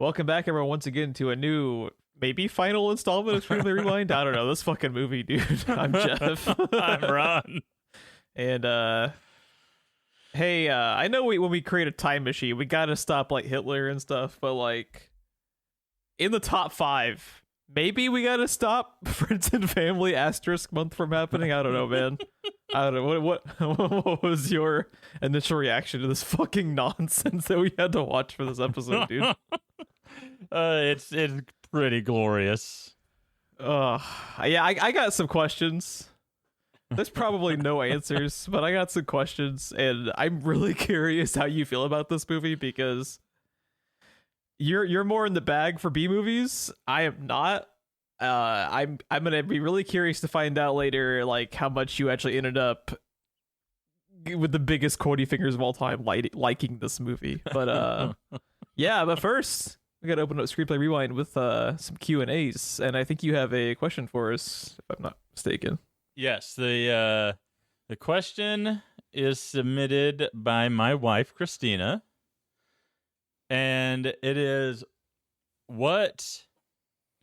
Welcome back, everyone, once again to a new, maybe final installment of Screenplay Rewind. I don't know. This fucking movie, dude. I'm Jeff. I'm Ron. And, hey, I know when we create a time machine, we gotta stop, like, Hitler and stuff, but, like, in the top 5, maybe we gotta stop Friends and Family * month from happening. I don't know, man. I don't know. What was your initial reaction to this fucking nonsense that we had to watch for this episode, dude? It's pretty glorious. Yeah, I got some questions. There's probably no answers, but I got some questions, and I'm really curious how you feel about this movie because you're more in the bag for B movies. I am not. I'm gonna be really curious to find out later, like how much you actually ended up with the biggest quotey fingers of all time liking this movie. But yeah. But first, we gotta open up Screenplay Rewind with some Q&As, and I think you have a question for us, if I'm not mistaken. Yes, the question is submitted by my wife Christina, and it is, what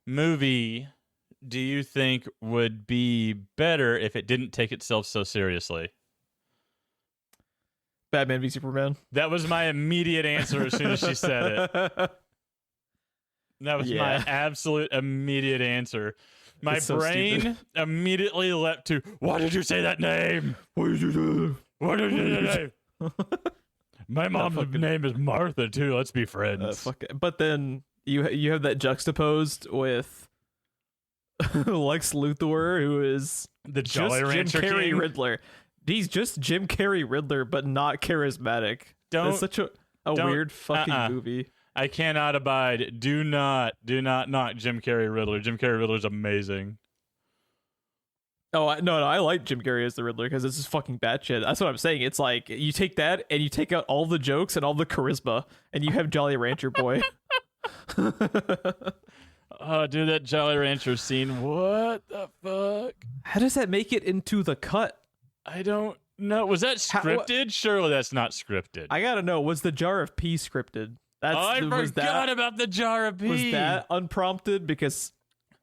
movie do you think would be better if it didn't take itself so seriously? Batman v Superman. That was my immediate answer as soon as she said it. That was my absolute immediate answer. My brain immediately leapt to, why did you say that name? What did you do? What did you do? My mom's name is Martha, too. Let's be friends. But then you have that juxtaposed with Lex Luthor, who is the Jolly Rancher Jim Carrey King. Riddler. He's just Jim Carrey Riddler, but not charismatic. It's such a weird fucking movie. I cannot abide. Do not knock Jim Carrey Riddler. Jim Carrey Riddler's amazing. Oh, no, I like Jim Carrey as the Riddler because it's just fucking batshit. That's what I'm saying. It's like you take that and you take out all the jokes and all the charisma, and you have Jolly Rancher Boy. Oh, dude, that Jolly Rancher scene. What the fuck? How does that make it into the cut? I don't know. Was that scripted? Surely that's not scripted. I gotta know. Was the jar of pee scripted? I forgot about the jar of pee. Was that unprompted? Because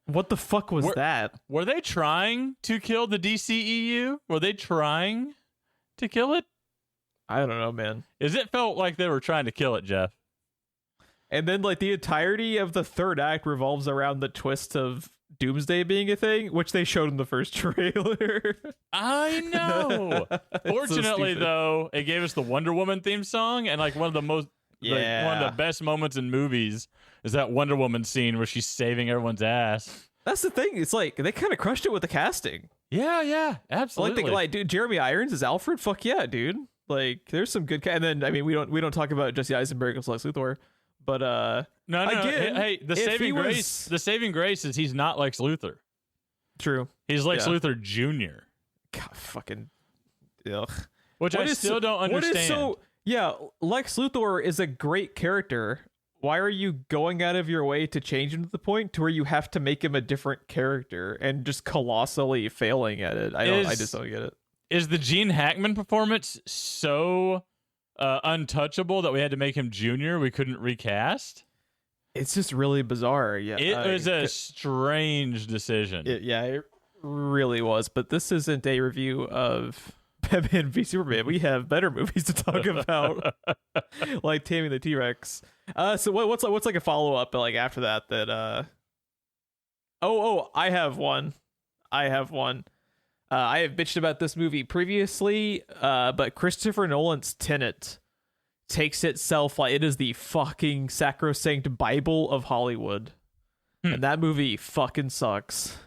what the fuck was that? Were they trying to kill the DCEU? Were they trying to kill it? I don't know, man. It felt like they were trying to kill it, Jeff. And then, like, the entirety of the third act revolves around the twist of Doomsday being a thing, which they showed in the first trailer. I know. Fortunately, so though, it gave us the Wonder Woman theme song, and like one of the most, one of the best moments in movies is that Wonder Woman scene where she's saving everyone's ass. That's the thing. It's like they kind of crushed it with the casting. Yeah, absolutely. Like, dude, Jeremy Irons is Alfred. Fuck yeah, dude. Like, there's some good. And then, I mean, we don't talk about Jesse Eisenberg as Lex Luthor. But no. Again, hey, the saving grace is he's not Lex Luthor. True. He's Lex Luthor Jr. God, fucking ugh. Which I still don't understand. Lex Luthor is a great character. Why are you going out of your way to change him to the point to where you have to make him a different character and just colossally failing at it? I just don't get it. Is the Gene Hackman performance so untouchable that we had to make him Junior? We couldn't recast. It's just really bizarre. Yeah, it was a strange decision. It really was. But this isn't a review of Batman v Superman. We have better movies to talk about, like Tammy the T-Rex. So what's like a follow up like after that? I have one. I have bitched about this movie previously, but Christopher Nolan's Tenet takes itself like it is the fucking sacrosanct Bible of Hollywood. And that movie fucking sucks.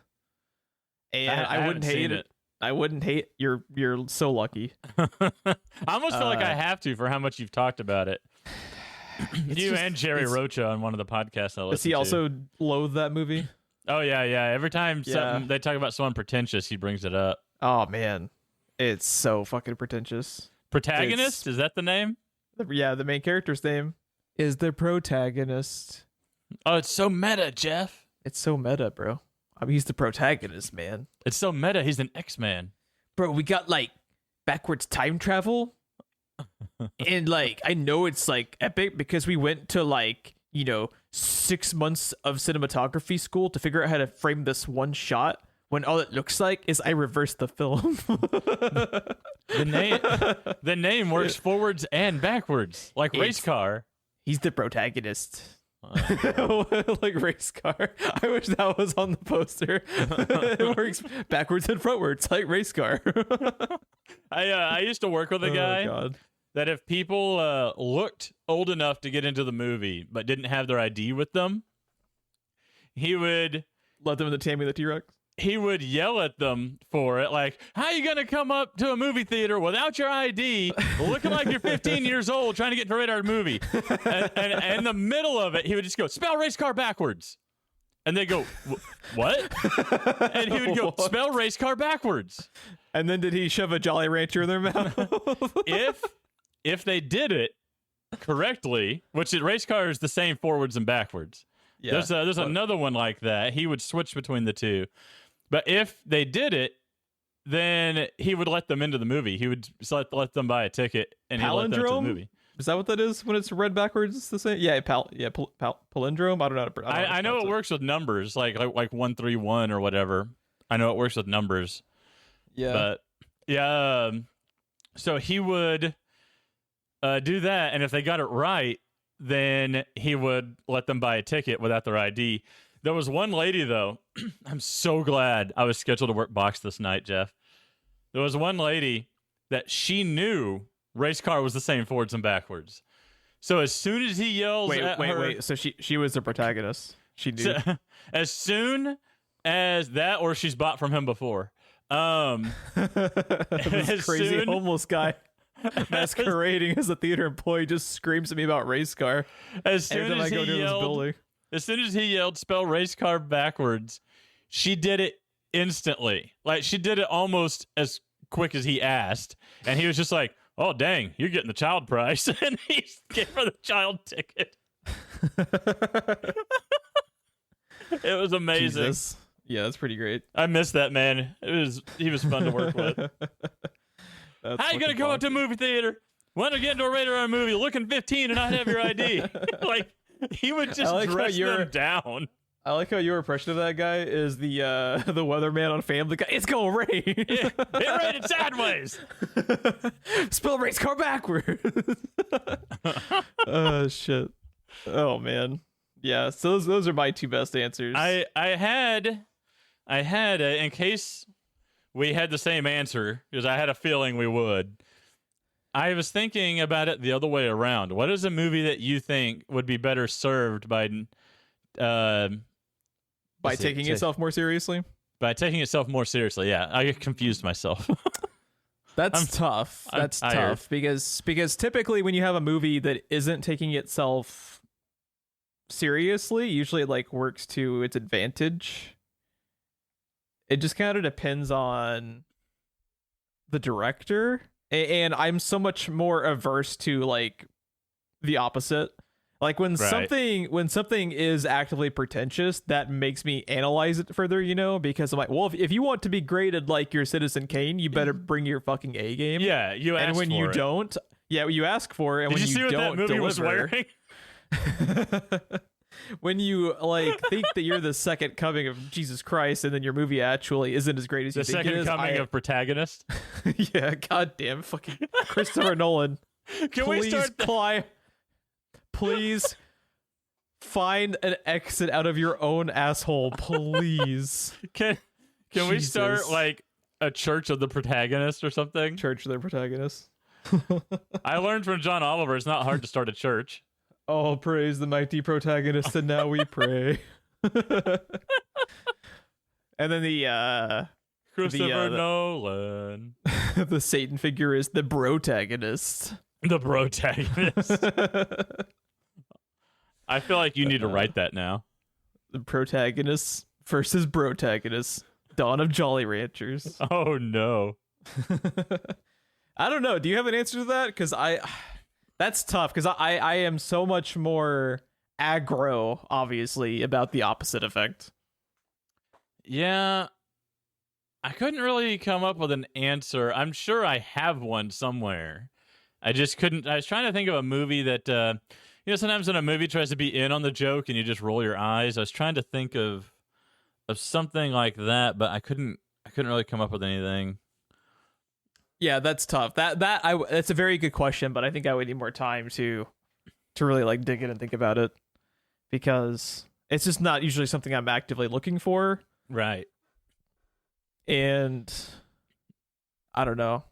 And I wouldn't hate it. I wouldn't hate. You're so lucky. I almost feel like I have to for how much you've talked about it. You and Jerry Rocha on one of the podcasts I listened to. Does he also loathe that movie? Oh, yeah. Every time they talk about someone pretentious, he brings it up. Oh, man. It's so fucking pretentious. Protagonist? Is that the name? Yeah, the main character's name is the protagonist. Oh, it's so meta, Jeff. It's so meta, bro. I mean, he's the protagonist, man. It's so meta. He's an X-Man. Bro, we got, like, backwards time travel. And, like, I know it's, like, epic because we went to, like, you know, 6 months of cinematography school to figure out how to frame this one shot when all it looks like is I reversed the film. The name works forwards and backwards, like race car. He's the protagonist. Like race car. I wish that was on the poster. It works backwards and frontwards like race car. I used to work with a guy that if people looked old enough to get into the movie but didn't have their ID with them, he would let them in the Tammy the T-Rex. He would yell at them for it, like, how you going to come up to a movie theater without your ID, looking like you're 15 years old, trying to get into a rated movie? And in the middle of it, he would just go, spell race car backwards. And they go, what? And he would go, spell race car backwards. And then did he shove a Jolly Rancher in their mouth? If they did it correctly, which race car is the same forwards and backwards. Yeah. There's another one like that. He would switch between the two. But if they did it, then he would let them into the movie. He would let them buy a ticket and he'd let them into the movie. Is that what that is when it's read backwards? It's the same? Yeah, palindrome? I don't know how to I know it works with numbers, like 131 or whatever. I know it works with numbers. Yeah. But, yeah. So he would do that, and if they got it right, then he would let them buy a ticket without their ID. There was one lady, though. I'm so glad I was scheduled to work box this night, Jeff. There was one lady that she knew race car was the same forwards and backwards. So as soon as he yells wait. So she was the protagonist. She knew. So, as soon as that, or she's bought from him before. This crazy homeless guy masquerading as a theater employee just screams at me about race car as soon as he yelled, as soon as he yelled spell race car backwards, she did it instantly. Like, she did it almost as quick as he asked, and he was just like, oh dang, you're getting the child price. And he gave her the child ticket. It was amazing. Jesus. Yeah, that's pretty great. I missed that man. He was fun to work with. How you gonna go out to a movie theater? Want to get into a rated R movie, looking 15 and not have your ID? Like, he would just dress them down. I like how your impression of that guy is the weatherman on Family Guy. It's gonna rain. It rained sideways. Spell race car backward. Oh shit. Oh man. Yeah. So those are my two best answers. I had in case we had the same answer, because I had a feeling we would. I was thinking about it the other way around. What is a movie that you think would be better served by taking itself more seriously? By taking itself more seriously, yeah. I confused myself. That's tough. That's tough because typically when you have a movie that isn't taking itself seriously, usually it like works to its advantage. It just kind of depends on the director, and I'm so much more averse to like the opposite. Like when something is actively pretentious, that makes me analyze it further, because I'm like, well, if you want to be graded like your Citizen Kane, you better bring your fucking A game. Yeah, you ask for it. And when you don't, you ask for it, and when you don't deliver. Did you see what that movie was wearing? When you like think that you're the second coming of Jesus Christ, and then your movie actually isn't as great as you think it is. The second coming of protagonist. Yeah, goddamn fucking Christopher Nolan. Please find an exit out of your own asshole, please. Can we start like a Church of the Protagonist or something? Church of the Protagonist. I learned from John Oliver it's not hard to start a church. Oh, praise the mighty protagonist, and now we pray. And then the Christopher Nolan. The Satan figure is the protagonist. The protagonist. I feel like you need to write that now. The protagonist versus protagonist. Dawn of Jolly Ranchers. Oh no. I don't know. Do you have an answer to that? Because that's tough, because I am so much more aggro, obviously, about the opposite effect. Yeah. I couldn't really come up with an answer. I'm sure I have one somewhere. I just couldn't. I was trying to think of a movie that, sometimes when a movie tries to be in on the joke and you just roll your eyes. I was trying to think of something like that, but I couldn't really come up with anything. Yeah, that's tough. That's a very good question, but I think I would need more time to really like dig in and think about it, because it's just not usually something I'm actively looking for. Right. And I don't know.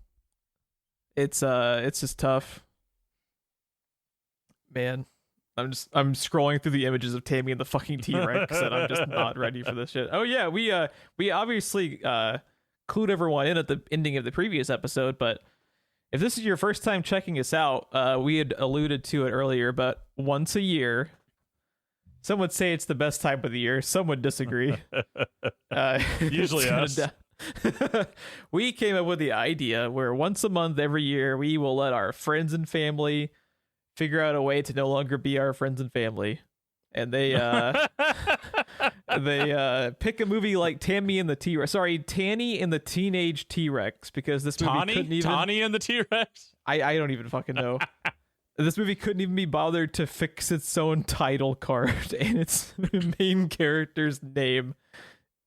It's just tough. Man, I'm scrolling through the images of Tammy and the fucking T-Rex and I'm just not ready for this shit. Oh yeah, we obviously clued everyone in at the ending of the previous episode, but if this is your first time checking us out, we had alluded to it earlier, but once a year, some would say it's the best time of the year, some would disagree. Usually us. We came up with the idea where once a month every year we will let our friends and family figure out a way to no longer be our friends and family, and they pick a movie like Tanny and the Teenage T-Rex, because this movie couldn't even... Tawny and the T-Rex? I don't even fucking know. This movie couldn't even be bothered to fix its own title card and its main character's name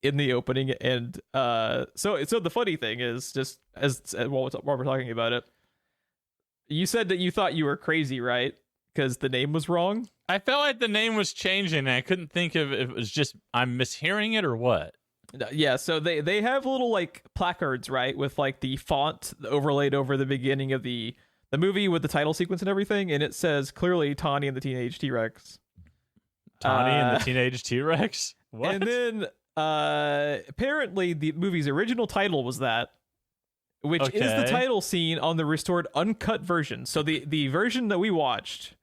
in the opening. And so the funny thing is, just while we're talking about it, you said that you thought you were crazy, right? Because the name was wrong. I felt like the name was changing, and I couldn't think of if it was just I'm mishearing it or what. Yeah, so they have little like placards, right, with like the font overlaid over the beginning of the movie with the title sequence and everything, and it says clearly Tawny and the Teenage T-Rex. Tawny and the Teenage T-Rex? What? And then apparently the movie's original title was that, which is the title scene on the restored uncut version. So the version that we watched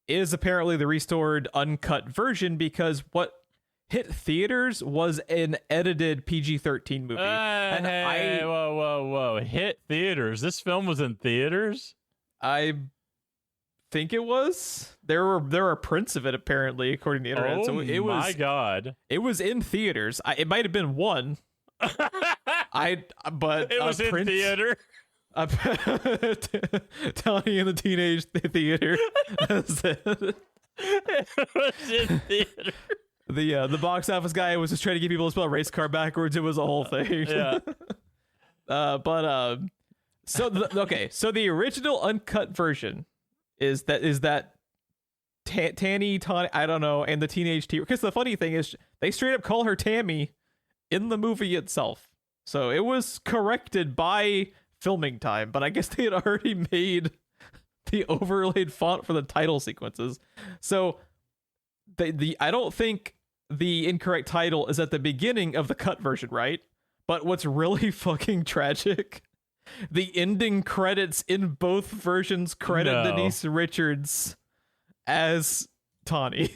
is apparently the restored uncut version, because what hit theaters was an edited PG-13 movie. And whoa. Hit theaters? This film was in theaters? I think it was. There are prints of it apparently, according to the internet. So it was, my God. It was in theaters. It might have been one. But it was in theater. Tony in the Teenage Theater. That's it. It was in theater. The box office guy was just trying to get people to spell race car backwards. It was a whole thing. Yeah. So the original uncut version is that Tawny, I don't know, and the Teenage T. Because the funny thing is, they straight up call her Tammy in the movie itself. So it was corrected by filming time, but I guess they had already made the overlaid font for the title sequences. So I don't think the incorrect title is at the beginning of the cut version, right? But what's really fucking tragic, the ending credits in both versions credit Denise Richards as Tawny.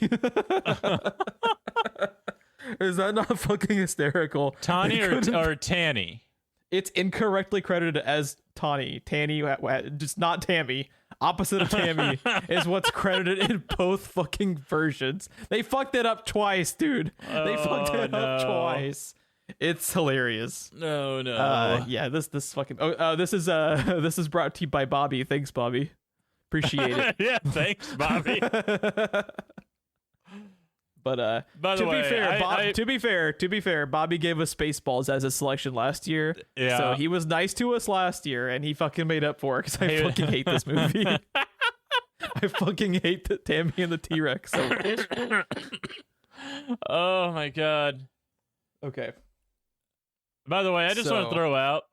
Is that not fucking hysterical? Tawny or Tanny? It's incorrectly credited as Tawny. Tanny, just not Tammy. Opposite of Tammy is what's credited in both fucking versions. They fucked it up twice, dude. They fucked it up twice. It's hilarious. No. Yeah, this fucking. This is brought to you by Bobby. Thanks, Bobby. Appreciate it. Yeah, thanks, Bobby. But to be fair, Bobby gave us Spaceballs as a selection last year. Yeah. So he was nice to us last year, and he fucking made up for it, because I fucking hate this movie. I fucking hate the Tammy and the T-Rex so much. Oh my God. Okay. By the way, I just want to throw out,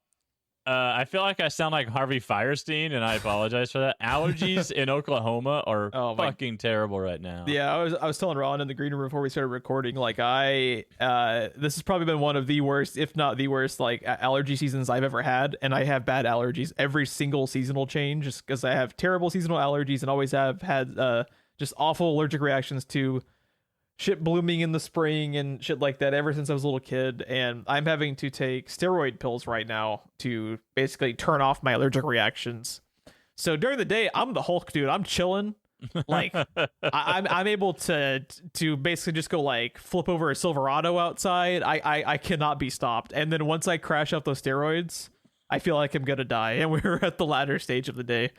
I feel like I sound like Harvey Firestein, and I apologize for that. Allergies in Oklahoma are fucking terrible right now. Yeah, I was telling Ron in the green room before we started recording, like this has probably been one of the worst, if not the worst, like allergy seasons I've ever had, and I have bad allergies every single seasonal change, just because I have terrible seasonal allergies and always have had just awful allergic reactions to shit blooming in the spring and shit like that ever since I was a little kid, and I'm having to take steroid pills right now to basically turn off my allergic reactions. So during the day, I'm the Hulk, dude. I'm chilling. Like I'm able to basically just go like flip over a Silverado outside. I cannot be stopped. And then once I crash out those steroids, I feel like I'm gonna die. And we're at the latter stage of the day.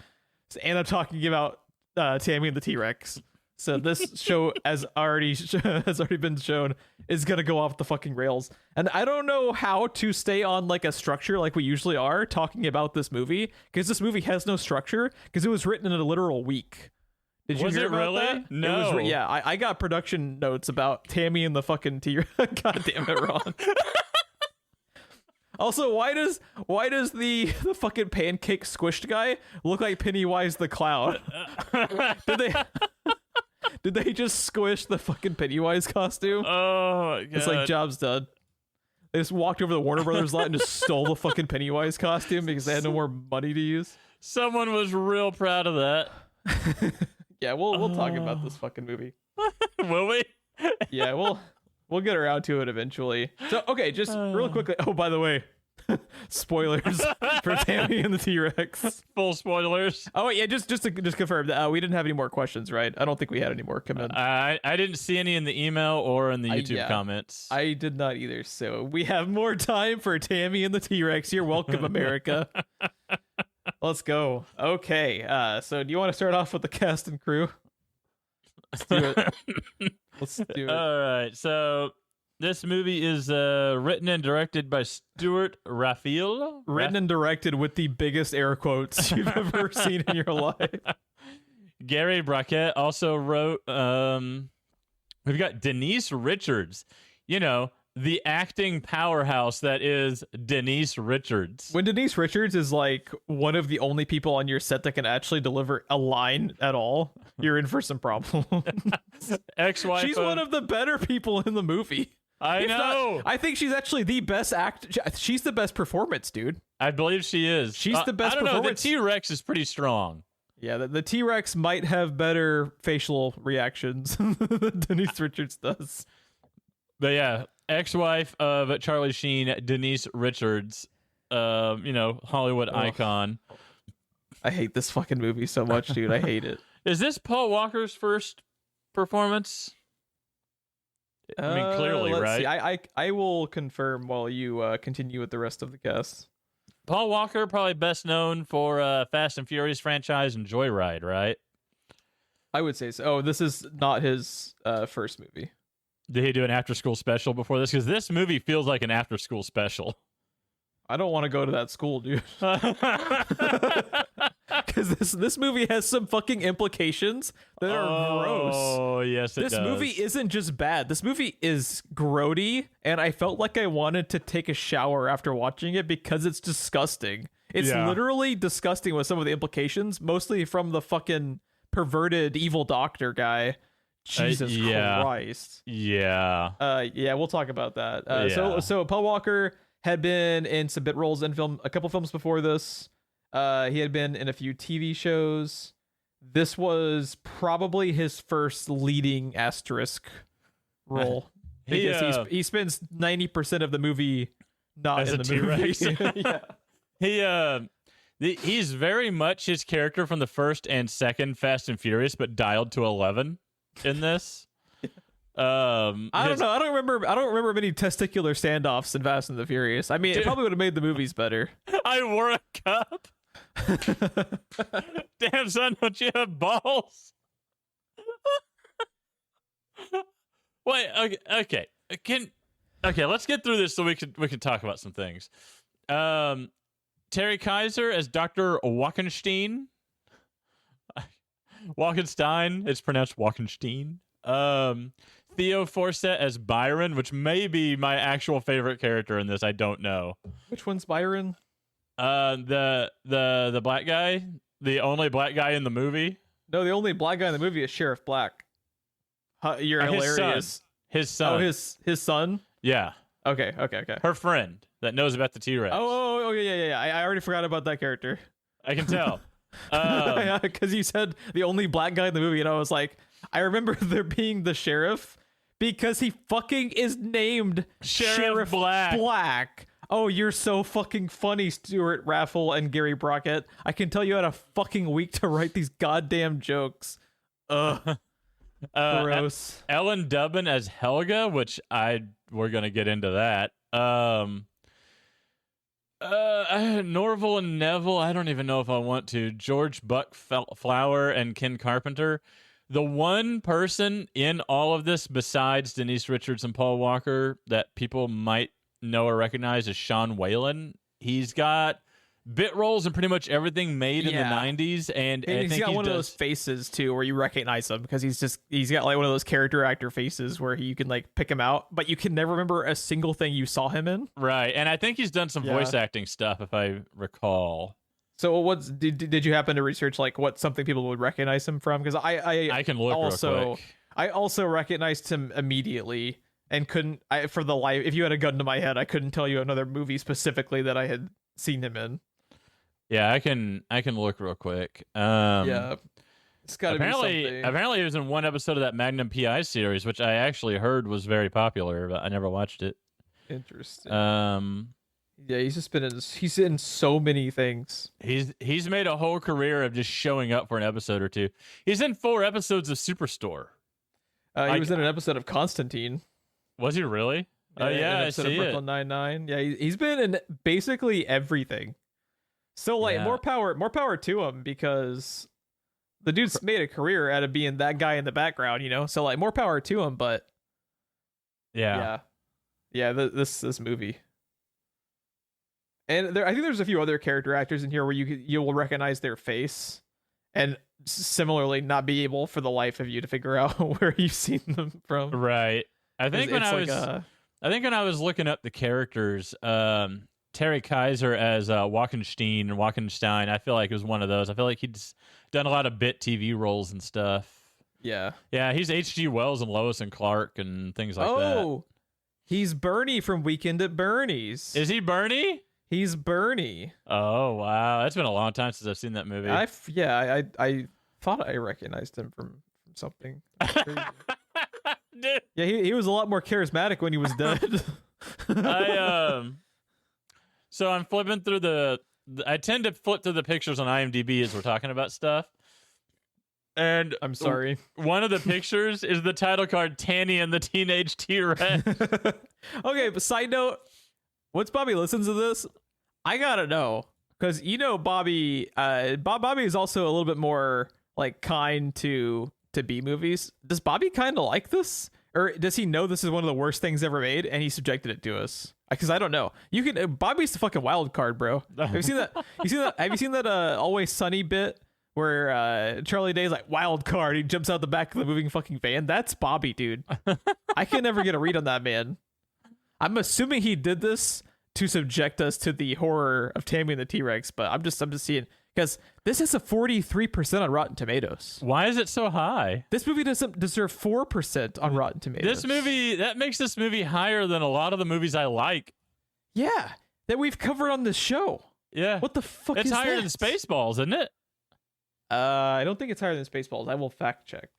And I'm talking about Tammy and the T-Rex. So this show has already been shown is gonna go off the fucking rails, and I don't know how to stay on like a structure like we usually are talking about this movie, because this movie has no structure because it was written in a literal week. Did you hear about that? No. Yeah, I got production notes about Tammy and the fucking T-Rex. God damn it, Ron. Also, why does the fucking pancake squished guy look like Pennywise the Clown? Did they just squish the fucking Pennywise costume? Oh my God. It's like, job's done. They just walked over to the Warner Brothers lot and just stole the fucking Pennywise costume because they had no more money to use. Someone was real proud of that. Yeah, we'll talk about this fucking movie. Will we? Yeah, we'll get around to it eventually. So, okay, just real quickly. Oh, by the way, spoilers for Tammy and the T-Rex. Full spoilers. Oh, yeah, just to confirm, we didn't have any more questions, right? I don't think we had any more come in. I didn't see any in the email or in the YouTube comments. I did not either. So we have more time for Tammy and the T-Rex. You're welcome, America. Let's go. Okay. So do you want to start off with the cast and crew? Let's do it. All right. So this movie is written and directed by Stuart Raphael. Written and directed with the biggest air quotes you've ever seen in your life. Gary Brackett also wrote. We've got Denise Richards. You know, the acting powerhouse that is Denise Richards. When Denise Richards is like one of the only people on your set that can actually deliver a line at all, you're in for some problems. Ex-wife. She's one of the better people in the movie. I know. I think she's actually the best She's the best performance, dude. I believe she is. She's the best I don't know. performance. The T-Rex is pretty strong. Yeah, the T-Rex might have better facial reactions than Denise Richards does. But yeah, ex-wife of Charlie Sheen, Denise Richards, Hollywood icon. I hate this fucking movie so much, dude. I hate it. Is this Paul Walker's first performance? I mean, clearly, right? See. I will confirm while you continue with the rest of the cast. Paul Walker, probably best known for Fast and Furious franchise and Joyride, right? I would say so. Oh, this is not his first movie. Did he do an after-school special before this? Because this movie feels like an after-school special. I don't want to go to that school, dude. Because this movie has some fucking implications that are gross. Oh, yes, it does. This movie isn't just bad. This movie is grody, and I felt like I wanted to take a shower after watching it because it's disgusting. It's literally disgusting with some of the implications, mostly from the fucking perverted evil doctor guy. Jesus Christ. Yeah. We'll talk about that. So Paul Walker had been in some bit roles in a couple films before this. He had been in a few TV shows. This was probably his first leading asterisk role. Because he spends 90% of the movie not as in the movie. Yeah. He's very much his character from the first and second Fast and Furious, but dialed to 11 in this. I don't know. I don't remember many testicular standoffs in Fast and the Furious. I mean, it probably would have made the movies better. I wore a cup. Damn, son, don't you have balls? Wait, okay. Let's get through this so we can talk about some things. Terry Kaiser as Dr. Walkenstein. Walkenstein. It's pronounced Walkenstein. Theo Forsett as Byron, which may be my actual favorite character in this. I don't know. Which one's Byron? The black guy, the only black guy in the movie. No, the only black guy in the movie is Sheriff Black. You're hilarious. His son. Oh, his son. Yeah. Okay. Her friend that knows about the T-Rex. Oh, yeah. I already forgot about that character. I can tell. Because you said the only black guy in the movie, and I was like, I remember there being the sheriff because he fucking is named Sheriff Black. Oh, you're so fucking funny, Stuart Raffle and Gary Brockett. I can tell you had a fucking week to write these goddamn jokes. Gross. Ellen Dubbin as Helga, which we're gonna get into that. Norval and Neville, I don't even know if I want to. George Flower and Ken Carpenter. The one person in all of this besides Denise Richards and Paul Walker that people might know or recognize is Sean Whalen. He's got bit roles in pretty much everything made in the 90s, and I think got one of those faces too where you recognize him because he's got like one of those character actor faces where you can like pick him out, but you can never remember a single thing you saw him in. Right, and I think he's done some voice acting stuff if I recall. So did you happen to research like what something people would recognize him from? Because I can look also real quick. I also recognized him immediately and couldn't for the life, if you had a gun to my head, I couldn't tell you another movie specifically that I had seen him in. Yeah, I can look real quick. It's got to be something. Apparently, he was in one episode of that Magnum PI series, which I actually heard was very popular, but I never watched it. Interesting. Yeah, he's in so many things. He's made a whole career of just showing up for an episode or two. He's in 4 episodes of Superstore. He was in an episode of Constantine. Was he really? Oh yeah, I see it. Brooklyn Nine-Nine. Yeah, he's been in basically everything. So like more power to him because the dude's made a career out of being that guy in the background, you know. So like more power to him, but this movie. And I think there's a few other character actors in here where you will recognize their face, and similarly not be able for the life of you to figure out where you've seen them from. Right. I think when I was looking up the characters, Terry Kaiser as Walkenstein, I feel like it was one of those. I feel like he's done a lot of bit TV roles and stuff. Yeah. Yeah, he's H.G. Wells and Lois and Clark and things like that. Oh, he's Bernie from Weekend at Bernie's. Is he Bernie? He's Bernie. Oh, wow. That's been a long time since I've seen that movie. I thought I recognized him from something. Yeah, he was a lot more charismatic when he was dead. So I'm flipping through I tend to flip through the pictures on IMDb as we're talking about stuff. And I'm sorry. One of the pictures is the title card, Tanny and the Teenage T-Rex. Okay, but side note, once Bobby listens to this, I gotta know. Because you know Bobby is also a little bit more like kind to B movies. Does Bobby kind of like this? Or does he know this is one of the worst things ever made and he subjected it to us? Because I don't know. You can Bobby's the fucking wild card, bro. Have you seen that? Have you seen that Always Sunny bit where Charlie Day's like wild card? He jumps out the back of the moving fucking van. That's Bobby, dude. I can never get a read on that man. I'm assuming he did this to subject us to the horror of Tammy and the T-Rex, but I'm just seeing because this is a 43% on Rotten Tomatoes. Why is it so high? This movie doesn't deserve 4% on Rotten Tomatoes. That makes this movie higher than a lot of the movies I like. Yeah, that we've covered on this show. Yeah. What the fuck it's is higher that? than Spaceballs, isn't it? I don't think it's higher than Spaceballs. I will fact check.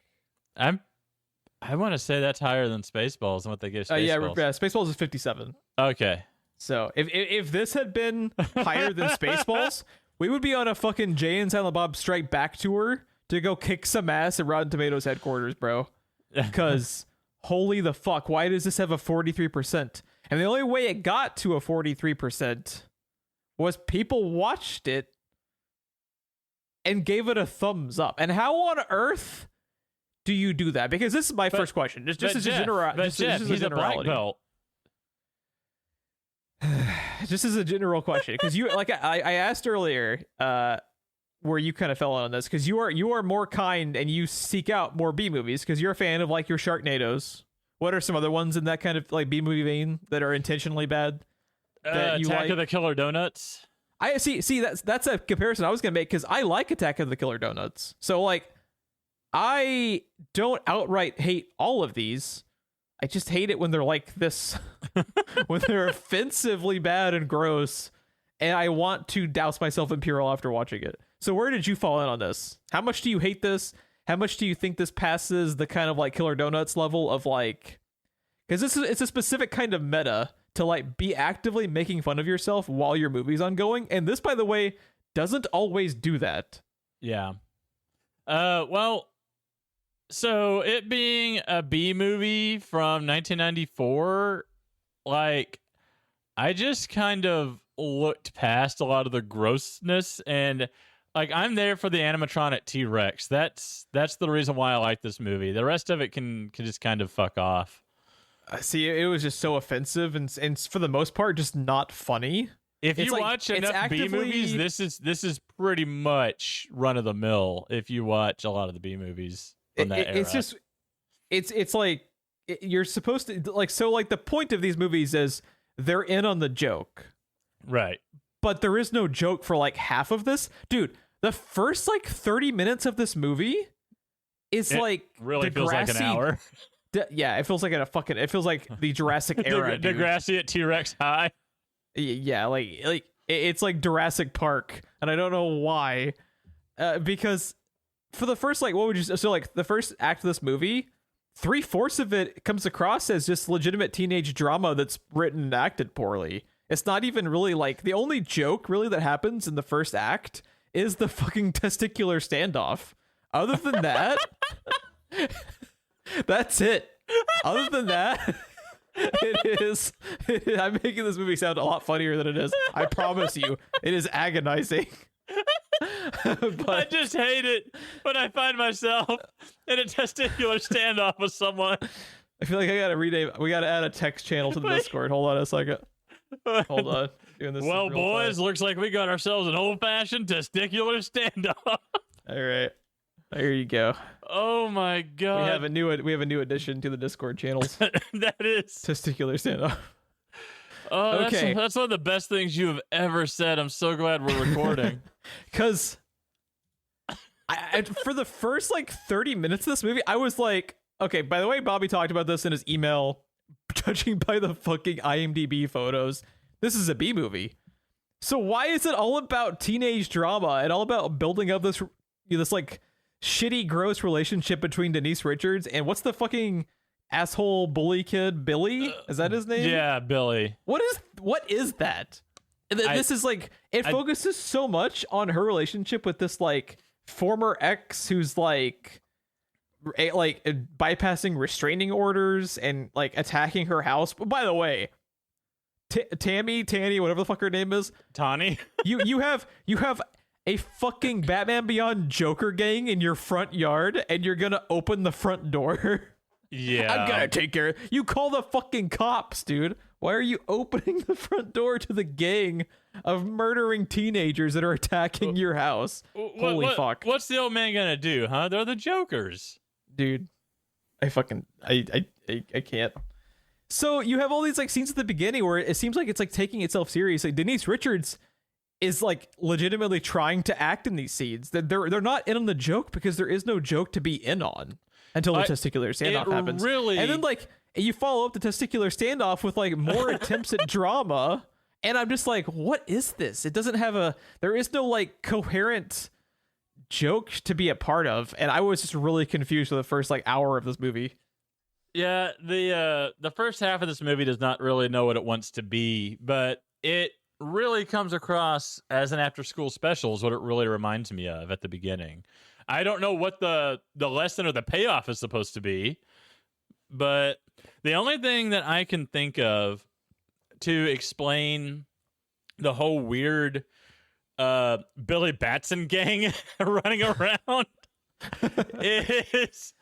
I want to say that's higher than Spaceballs and what they give Spaceballs. Yeah, Spaceballs is 57. Okay. So if this had been higher than Spaceballs, we would be on a fucking Jay and Silent Bob Strike Back tour to go kick some ass at Rotten Tomatoes headquarters, bro. Because holy the fuck, why does this have a 43%? And the only way it got to a 43% was people watched it and gave it a thumbs up. And how on earth do you do that? Because this is my first question. Just as a generality. Black belt. Just as a general question, because you like I asked earlier where you kind of fell on this, because you are more kind and you seek out more B movies because you're a fan of like your Sharknadoes. What are some other ones in that kind of like B movie vein that are intentionally bad? That you Attack like? of the Killer Donuts. I see that's a comparison I was gonna make because I like Attack of the Killer Donuts. So like I don't outright hate all of these. I just hate it when they're like this, when they're offensively bad and gross, and I want to douse myself in Purell after watching it. So where did you fall in on this? How much do you hate this? How much do you think this passes the kind of like Killer Donuts level of like, because it's a specific kind of meta to like be actively making fun of yourself while your movie's ongoing, and this, by the way, doesn't always do that. Yeah. Well. So it being a B movie from 1994, like I just kind of looked past a lot of the grossness, and like I'm there for the animatronic T-Rex. That's the reason why I like this movie. The rest of it can just kind of fuck off. See, it was just so offensive and for the most part just not funny. If you watch enough B movies, this is pretty much run of the mill. If you watch a lot of the B movies from that era, it's like you're supposed to like. So like the point of these movies is they're in on the joke, right? But there is no joke for like half of this, dude. The first like 30 minutes of this movie is like really feels like an hour. Yeah, it feels like it feels like the Jurassic era. Degrassi at T-Rex high. Yeah, like it's like Jurassic Park, and I don't know why. Because for the first like the first act of this movie, 3/4 of it comes across as just legitimate teenage drama that's written and acted poorly. It's not even really like the only joke really that happens in the first act is the fucking testicular standoff. Other than that, that's it. Other than that, I'm making this movie sound a lot funnier than it is. I promise you, it is agonizing. But I just hate it when I find myself in a testicular standoff with someone. I feel like I gotta rename. We gotta add a text channel to the Discord. Hold on a second. Hold on. Doing this. Well, boys, looks like we got ourselves an old-fashioned testicular standoff. All right. There you go. Oh my god. We have a new addition to the Discord channels. That is testicular standoff. Oh, okay. That's one of the best things you have ever said. I'm so glad we're recording. Because for the first like 30 minutes of this movie, I was like, okay, by the way, Bobby talked about this in his email, judging by the fucking IMDb photos, this is a B movie. So why is it all about teenage drama and all about building up this like shitty, gross relationship between Denise Richards and what's the fucking asshole bully kid, Billy? Is that his name? Yeah, Billy. What is that? This is like it focuses so much on her relationship with this like former ex who's like bypassing restraining orders and like attacking her house. But by the way, Tammy, whatever the fuck her name is, Tawny. you have a fucking Batman Beyond Joker gang in your front yard, and you're gonna open the front door. Yeah, I'm gonna take care of you. Call the fucking cops, dude. Why are you opening the front door to the gang of murdering teenagers that are attacking your house? Holy fuck. What's the old man gonna do, huh? They're the Jokers. Dude, I can't. So you have all these like scenes at the beginning where it seems like it's like taking itself seriously. Denise Richards is like legitimately trying to act in these scenes. That they're not in on the joke because there is no joke to be in on until the testicular standoff happens. Really, and then like you follow up the testicular standoff with like more attempts at drama, and I'm just like, what is this? It doesn't have there is no like coherent joke to be a part of, and I was just really confused for the first like hour of this movie. Yeah, the first half of this movie does not really know what it wants to be, but it really comes across as an after-school special is what it really reminds me of at the beginning. I don't know what the lesson or the payoff is supposed to be, but the only thing that I can think of to explain the whole weird Billy Batson gang running around is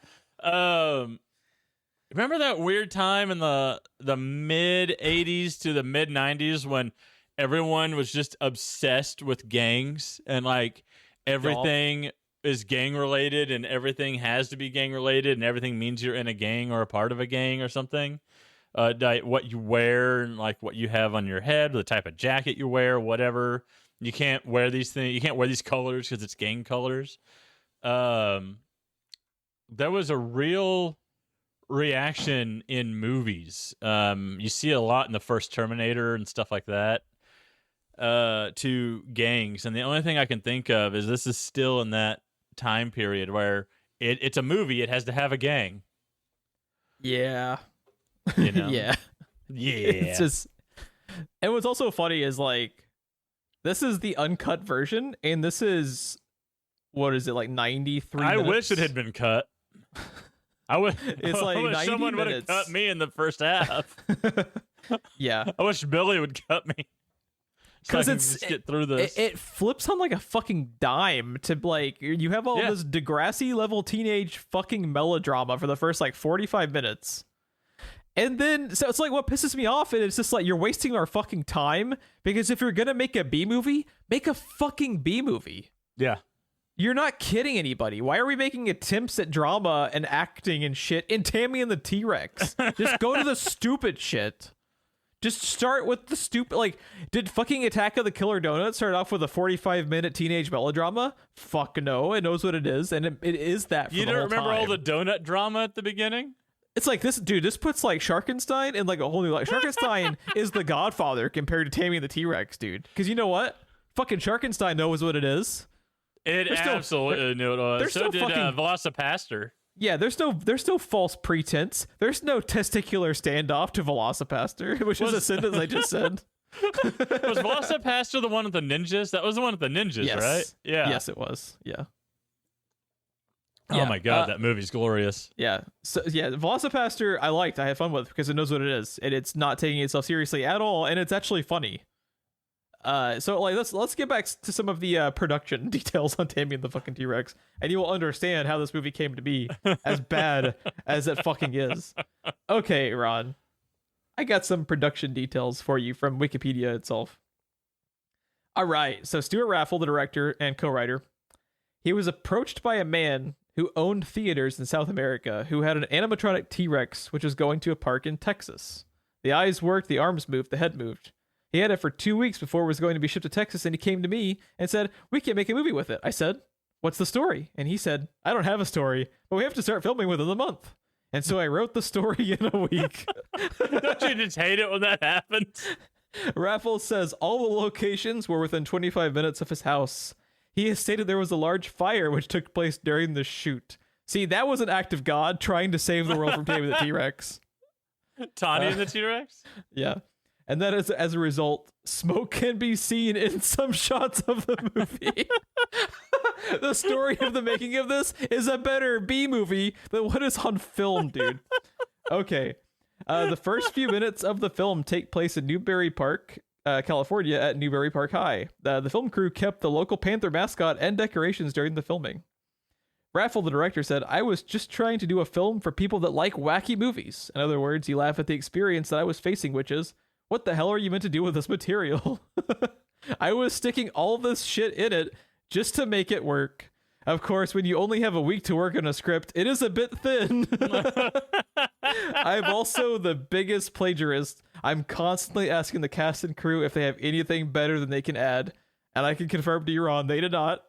remember that weird time in the mid 80s to the mid 90s when everyone was just obsessed with gangs and like everything is gang related and everything has to be gang related and everything means you're in a gang or a part of a gang or something. Like what you wear and like what you have on your head, the type of jacket you wear, whatever. You can't wear these things. You can't wear these colors because it's gang colors. There was a real reaction in movies. You see a lot in the first Terminator and stuff like that to gangs. And the only thing I can think of is this is still in that time period where it's a movie. It has to have a gang. Yeah. You know? Yeah. It's just, and what's also funny is like, this is the uncut version, and this is, what is it, like 93 I minutes? wish it had been cut. It's like I wish 90 someone would have cut me in the first half. Yeah. I wish Billy would cut me. Because just get through this. It flips on like a fucking dime to like, you have all this Degrassi level teenage fucking melodrama for the first like 45 minutes. And then, so it's like what pisses me off, and it's just like, you're wasting our fucking time, because if you're gonna make a B movie, make a fucking B movie. Yeah. You're not kidding anybody. Why are we making attempts at drama and acting and shit in Tammy and the T-Rex? Just go to the stupid shit. Just start with the stupid, like, did fucking Attack of the Killer Donut start off with a 45-minute teenage melodrama? Fuck no, it knows what it is, and it is that for You the don't whole remember time. all the donut drama at the beginning? It's like, this puts like Sharkenstein in like a whole new light. Sharkenstein is the Godfather compared to Tammy and the T-Rex, dude. Because you know what? Fucking Sharkenstein knows what it is. It absolutely knew it was. So did Velocipaster. Yeah, there's no false pretense. There's no testicular standoff to Velocipaster, which is a sentence I just said. Was Velocipaster the one with the ninjas? That was the one with the ninjas, yes. right? Yeah. Yes, it was. Yeah. Oh my god, that movie's glorious. Yeah. So yeah, Velocipaster I liked. I had fun with because it knows what it is, and it's not taking itself seriously at all, and it's actually funny. So like let's get back to some of the production details on Tammy and the fucking T-Rex, and you will understand how this movie came to be as bad as it fucking is. Okay, Ron, I got some production details for you from Wikipedia itself. All right, so Stuart Raffle, the director and co-writer, he was approached by a man who owned theaters in South America who had an animatronic T-Rex which was going to a park in Texas. The eyes worked, the arms moved, the head moved. He had it for 2 weeks before it was going to be shipped to Texas, and he came to me and said, "We can make a movie with it." I said, "What's the story?" And he said, "I don't have a story, but we have to start filming within a month." And so I wrote the story in a week. Don't you just hate it when that happens? Raffles says all the locations were within 25 minutes of his house. He has stated there was a large fire which took place during the shoot. See, that was an act of God trying to save the world from Tammy the T-Rex. Tawny and the T-Rex? Yeah. And that is, as a result, smoke can be seen in some shots of the movie. The story of the making of this is a better B movie than what is on film, dude. Okay. The first few minutes of the film take place in Newberry Park, California at Newberry Park High. The film crew kept the local Panther mascot and decorations during the filming. Raffle, the director, said, "I was just trying to do a film for people that like wacky movies." In other words, he laughed at the experience that I was facing, which is, what the hell are you meant to do with this material? I was sticking all this shit in it just to make it work. Of course, when you only have a week to work on a script, it is a bit thin. I'm also the biggest plagiarist. I'm constantly asking the cast and crew if they have anything better than they can add. And I can confirm to you, Ron, they did not.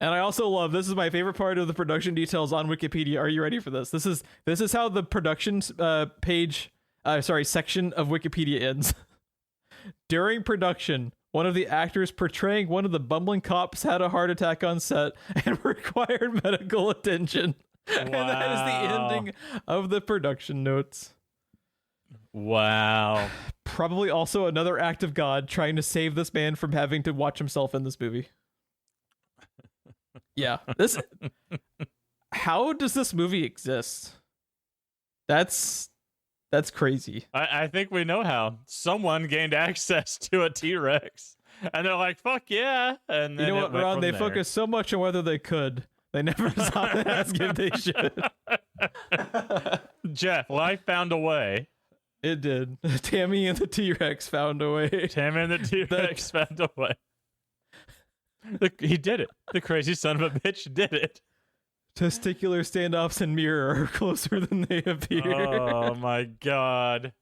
And I also love, this is my favorite part of the production details on Wikipedia. Are you ready for this? This is how the production section of Wikipedia ends. During production, one of the actors portraying one of the bumbling cops had a heart attack on set and required medical attention. Wow. And that is the ending of the production notes. Wow. Probably also another act of God trying to save this man from having to watch himself in this movie. Yeah. How does this movie exist? That's crazy. I think we know how. Someone gained access to a T-Rex, and they're like, "Fuck yeah!" And then you know what, Ron? They focused so much on whether they could. They never saw the ask if they should. Geoff, life found a way. It did. Tammy and the T-Rex found a way. Tammy and the T-Rex found a way. He did it. The crazy son of a bitch did it. Testicular standoffs and mirror are closer than they appear. Oh my god.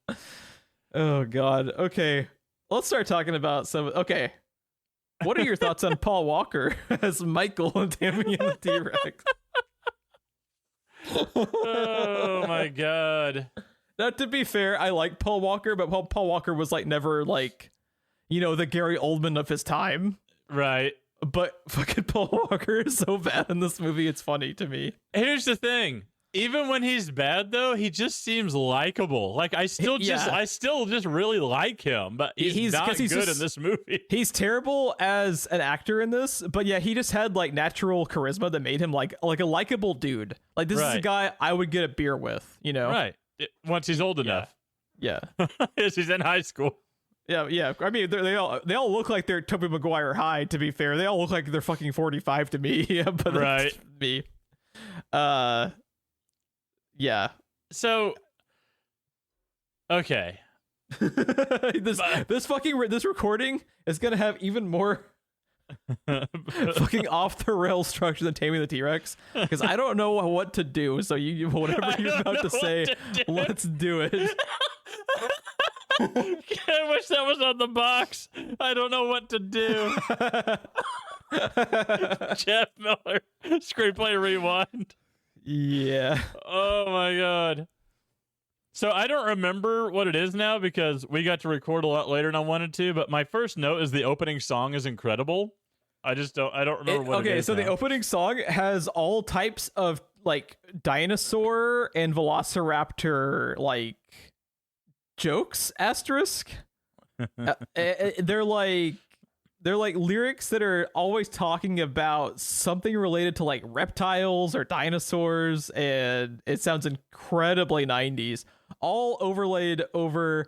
Oh god. Okay. Let's start talking about some. Okay. What are your thoughts on Paul Walker as Michael and Tammy and the T-Rex? Oh my god. Now, to be fair, I like Paul Walker, but Paul Walker was like never like, the Gary Oldman of his time. Right. But fucking Paul Walker is so bad in this movie, it's funny to me. Here's the thing. Even when he's bad, though, he just seems likable. Like, I still just really like him, but he's not good in this movie. He's terrible as an actor in this, but yeah, he just had like natural charisma that made him like a likable dude. Like, this is a guy I would get a beer with, Right. Once he's old enough. Yeah. She's in high school. Yeah. I mean, they all look like they're Tobey Maguire high. To be fair, they all look like they're fucking 45 to me. Yeah, but Right. that's me. Yeah. So, okay. this recording is gonna have even more fucking off the rails structure than Tammy the T-Rex, because I don't know what to do. So you whatever you're about to say, let's do it. I wish that was on the box. I don't know what to do. Jeff Miller, Screenplay Rewind. Yeah. Oh my god. So I don't remember what it is now because we got to record a lot later than I wanted to, but my first note is the opening song is incredible. I don't remember what it is. Okay, so now. the opening song has all types of like dinosaur and velociraptor like jokes asterisk. They're like lyrics that are always talking about something related to like reptiles or dinosaurs, and it sounds incredibly 90s, all overlaid over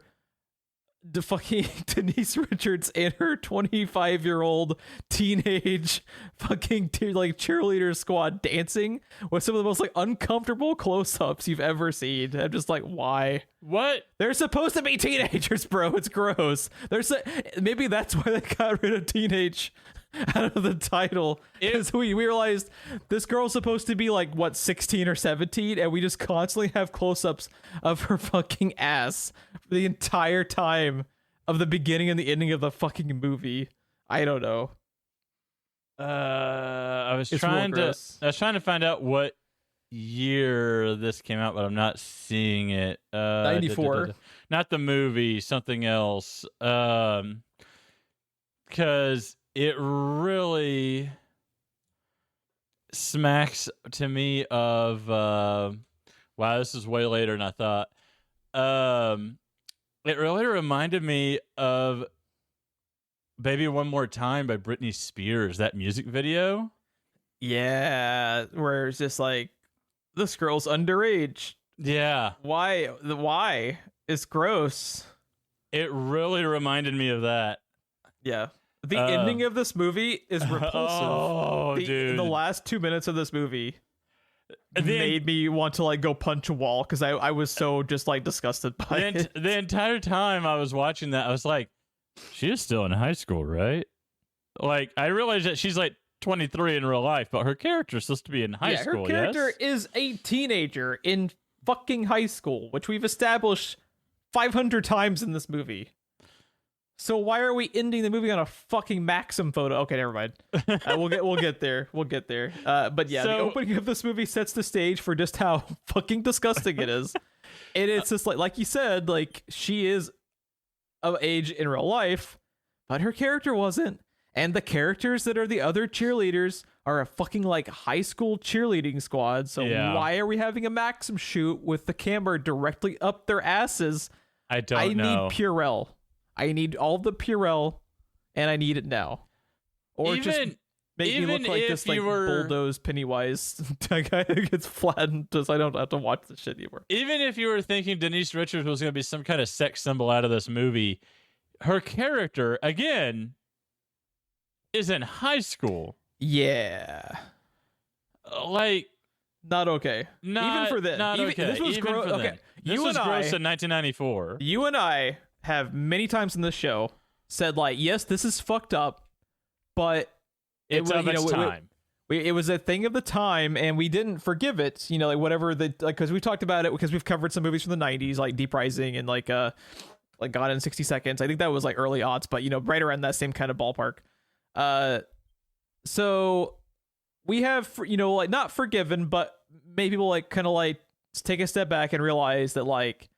the fucking Denise Richards and her 25-year-old teenage fucking like cheerleader squad dancing with some of the most like uncomfortable close-ups you've ever seen. I'm just like, why? What? They're supposed to be teenagers, bro. It's gross. Maybe that's why they got rid of teenage out of the title, because we realized this girl's supposed to be like what, 16 or 17, and we just constantly have close-ups of her fucking ass the entire time of the beginning and the ending of the fucking movie. I don't know. I was trying to find out what year this came out, but I'm not seeing it. 94. Not the movie, something else. Because it really smacks to me of wow, this is way later than I thought. It really reminded me of Baby One More Time by Britney Spears, that music video. Yeah, where it's just like, this girl's underage. Yeah. Why? It's gross. It really reminded me of that. Yeah. The ending of this movie is repulsive. Oh, dude. The last 2 minutes of this movie made me want to like go punch a wall because I was so just like disgusted by it. The entire time I was watching that, I was like, she is still in high school, right? Like, I realized that she's like 23 in real life, but her character is supposed to be in high school. Her character is a teenager in fucking high school, which we've established 500 times in this movie. So why are we ending the movie on a fucking Maxim photo? Okay, never mind. We'll get there. But yeah, the opening of this movie sets the stage for just how fucking disgusting it is. And it's just like you said, like she is of age in real life, but her character wasn't. And the characters that are the other cheerleaders are a fucking like high school cheerleading squad. So why are we having a Maxim shoot with the camera directly up their asses? I know. I need Purell. I need all the Purell, and I need it now. Or just make me look like this like bulldozed Pennywise guy that gets flattened just I don't have to watch the shit anymore. Even if you were thinking Denise Richards was going to be some kind of sex symbol out of this movie, her character, again, is in high school. Yeah. Like... Not okay. Even for this. Not okay. This was gross. Okay. This was gross in 1994. You and I have many times in this show said like, yes, this is fucked up, but it's of its time. It was a thing of the time, and we didn't forgive it. You know, like whatever because we talked about it because we've covered some movies from the 90s, like Deep Rising and like Gone in 60 Seconds. I think that was like early aughts, but you know, right around that same kind of ballpark. So we have, you know, like not forgiven, but maybe we'll like kind of like take a step back and realize that like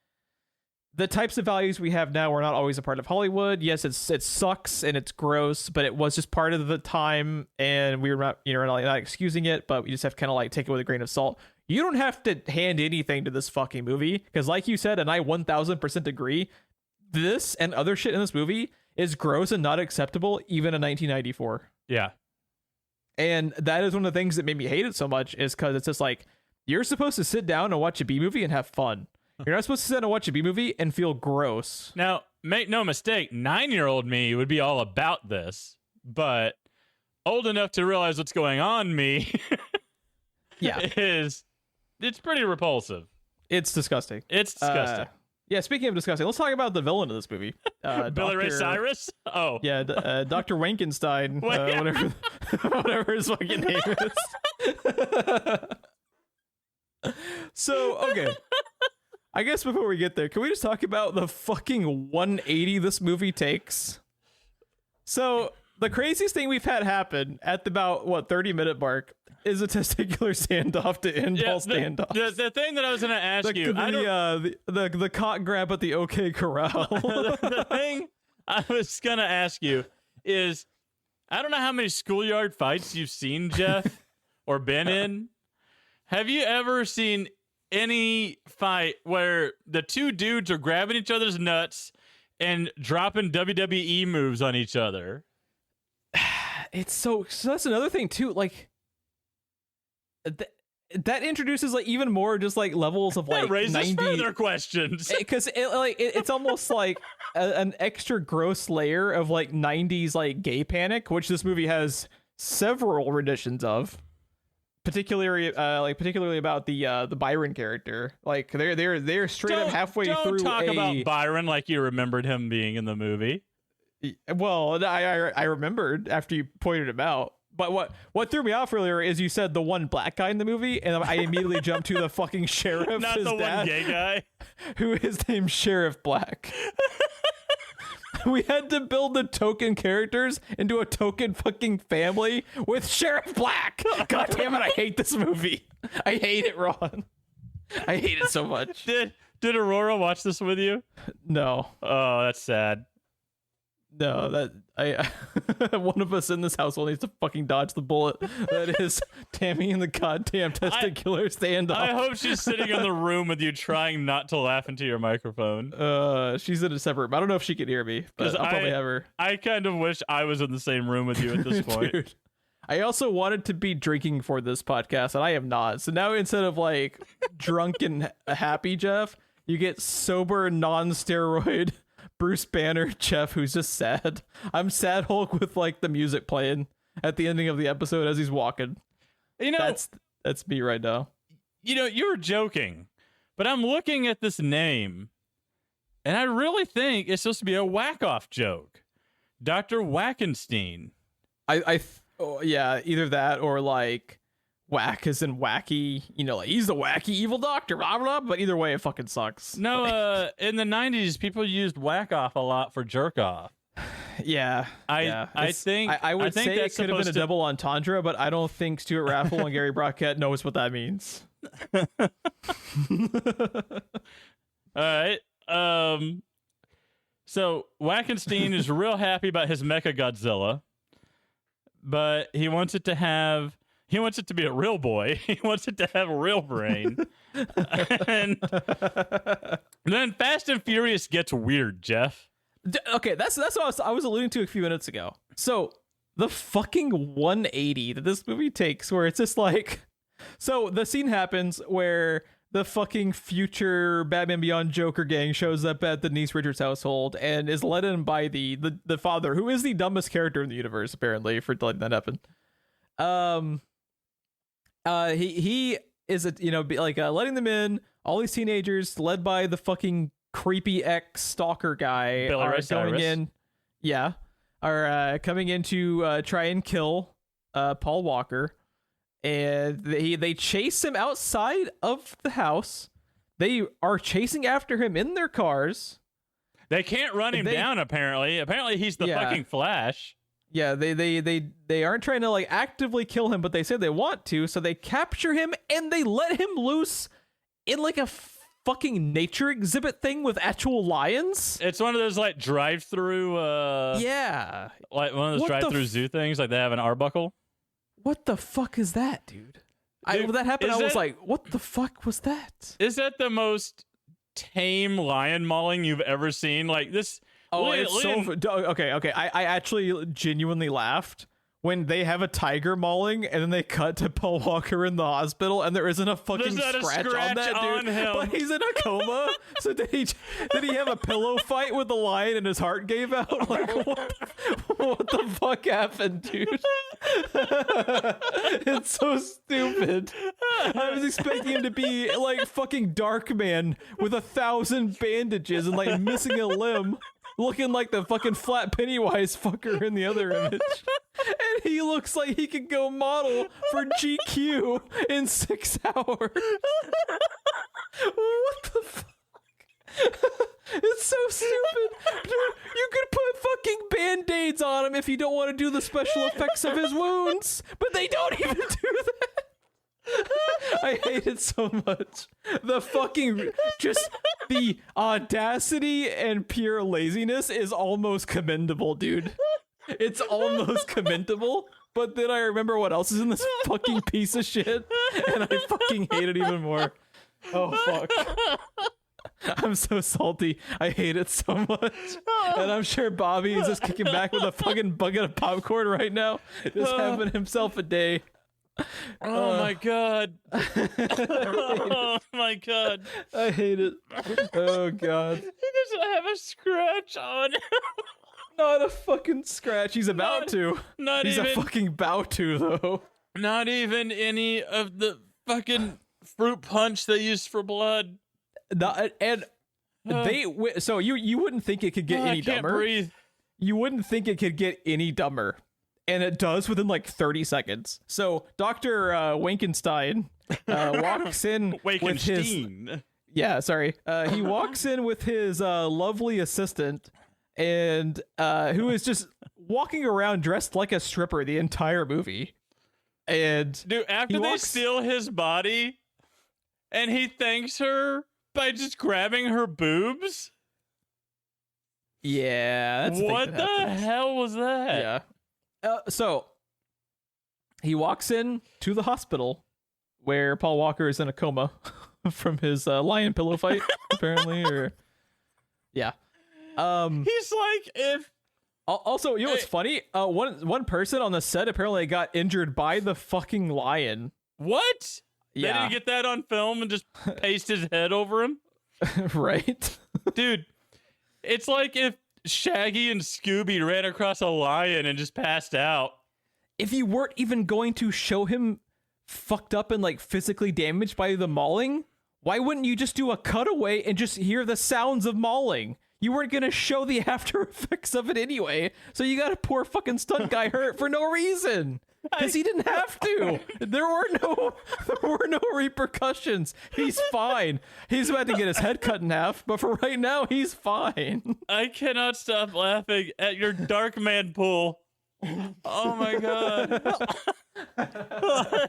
the types of values we have now are not always a part of Hollywood. Yes, it sucks and it's gross, but it was just part of the time, and we were not, you know, not excusing it, but we just have to kind of like take it with a grain of salt. You don't have to hand anything to this fucking movie, because like you said, and I 1000% agree, this and other shit in this movie is gross and not acceptable even in 1994. Yeah. And that is one of the things that made me hate it so much, is because it's just like, you're supposed to sit down and watch a B movie and have fun. You're not supposed to sit and watch a B movie and feel gross. Now, make no mistake, 9-year-old me would be all about this, but old enough to realize what's going on me it's pretty repulsive. It's disgusting. It's disgusting. Yeah, speaking of disgusting, let's talk about the villain of this movie. Billy Ray Cyrus? Oh. Yeah, Dr. Wankenstein, whatever his fucking name is. So, okay. I guess before we get there, can we just talk about the fucking 180 this movie takes? So, the craziest thing we've had happen at the about, 30-minute mark is a testicular standoff to end all standoffs. The thing that I was going to ask you... The cock grab at the OK Corral. The thing I was going to ask you is, I don't know how many schoolyard fights you've seen, Geoff, or been in. Have you ever seen any fight where the two dudes are grabbing each other's nuts and dropping WWE moves on each other? It's so that's another thing too, like that introduces like even more just like levels of like that raises 90 further questions, because it's almost like an extra gross layer of like 90s like gay panic, which this movie has several renditions of, particularly about the Byron character. Like they're straight up halfway through. Don't talk about Byron like you remembered him being in the movie. Well, I remembered after you pointed him out. But what threw me off earlier is you said the one black guy in the movie, and I immediately jumped to the fucking sheriff, not the one gay guy, who is named Sheriff Black. We had to build the token characters into a token fucking family with Sheriff Black. God damn it, I hate this movie. I hate it, Ron. I hate it so much. Did Aurora watch this with you? No. Oh, that's sad. No, that one of us in this household needs to fucking dodge the bullet. That is Tammy and the goddamn testicular standoff. I hope she's sitting in the room with you, trying not to laugh into your microphone. She's in a separate room. I don't know if she can hear me, but I'll probably have her. I kind of wish I was in the same room with you at this point. Dude, I also wanted to be drinking for this podcast, and I am not. So now instead of like drunk and happy Geoff, you get sober, non-steroid Bruce Banner Geoff, who's just sad. I'm sad Hulk with like the music playing at the ending of the episode as he's walking. You know, that's me right now. You know, you were joking, but I'm looking at this name, and I really think it's supposed to be a whack-off joke. Dr. Wackenstein. Yeah, either that or like whack as in wacky, you know, like he's the wacky evil doctor, blah, blah, blah, but either way, it fucking sucks. No, in the 90s, people used whack off a lot for jerk off. Yeah. I think it could have been a double entendre, but I don't think Stuart Raffle and Gary Brockett knows what that means. All right. So Wackenstein is real happy about his Mecha Godzilla, but he wants it to be a real boy. He wants it to have a real brain. And then Fast and Furious gets weird, Geoff. Okay, that's what I was alluding to a few minutes ago. So the fucking 180 that this movie takes, where it's just like, so the scene happens where the fucking future Batman Beyond Joker gang shows up at Denise Richards' household and is led in by the father, who is the dumbest character in the universe, apparently, for letting that happen. He is letting them in. All these teenagers, led by the fucking creepy ex stalker guy, Billy Ray Cyrus. Are coming in to try and kill Paul Walker, and they chase him outside of the house. They are chasing after him in their cars. They can't run him down. Apparently he's the fucking Flash. Yeah, they aren't trying to like actively kill him, but they say they want to, so they capture him and they let him loose in like a fucking nature exhibit thing with actual lions. It's one of those like drive-through yeah. Like one of those drive-through zoo things, like they have an Arbuckle. What the fuck is that, dude? When that happened, I was like, what the fuck was that? Is that the most tame lion mauling you've ever seen? Like this. Oh, it's so okay. I actually genuinely laughed when they have a tiger mauling and then they cut to Paul Walker in the hospital and there isn't a fucking scratch on that dude, but he's in a coma. So did he have a pillow fight with the lion and his heart gave out? Like what the fuck happened, dude? It's so stupid. I was expecting him to be like fucking Darkman with 1,000 bandages and like missing a limb, looking like the fucking flat Pennywise fucker in the other image. And he looks like he could go model for GQ in 6 hours. What the fuck? It's so stupid. Dude, you could put fucking band-aids on him if you don't want to do the special effects of his wounds. But they don't even do that. I hate it so much. The fucking, just the audacity and pure laziness is almost commendable, dude. It's almost commendable, but then I remember what else is in this fucking piece of shit, and I fucking hate it even more. Oh, fuck. I'm so salty. I hate it so much. And I'm sure Bobby is just kicking back with a fucking bucket of popcorn right now, just having himself a day. Oh my god. Oh my god. I hate it. Oh god. He doesn't have a scratch on him. Not a fucking scratch. He's about to. He's a fucking about to, though. Not even any of the fucking fruit punch they used for blood. So you wouldn't think it could get any dumber. I can't breathe. You wouldn't think it could get any dumber. And it does within like 30 seconds. So Dr. Wankenstein walks in with his... Yeah, sorry. He walks in with his lovely assistant, and who is just walking around dressed like a stripper the entire movie. And dude, after they steal his body, and he thanks her by just grabbing her boobs. Yeah, that's what the hell was that? Yeah. So he walks in to the hospital where Paul Walker is in a coma from his lion pillow fight, apparently, or yeah. He's like, if also, you know what's funny? One person on the set apparently got injured by the fucking lion. What? Yeah. They didn't get that on film and just paste his head over him? Right? Dude, it's like if Shaggy and Scooby ran across a lion and just passed out. If you weren't even going to show him fucked up and like physically damaged by the mauling, why wouldn't you just do a cutaway and just hear the sounds of mauling? You weren't going to show the after effects of it anyway, so you got a poor fucking stunt guy hurt for no reason. Because he didn't have to. There were no repercussions. He's fine. He's about to get his head cut in half, but for right now, he's fine. I cannot stop laughing at your dark man pull. Oh my god.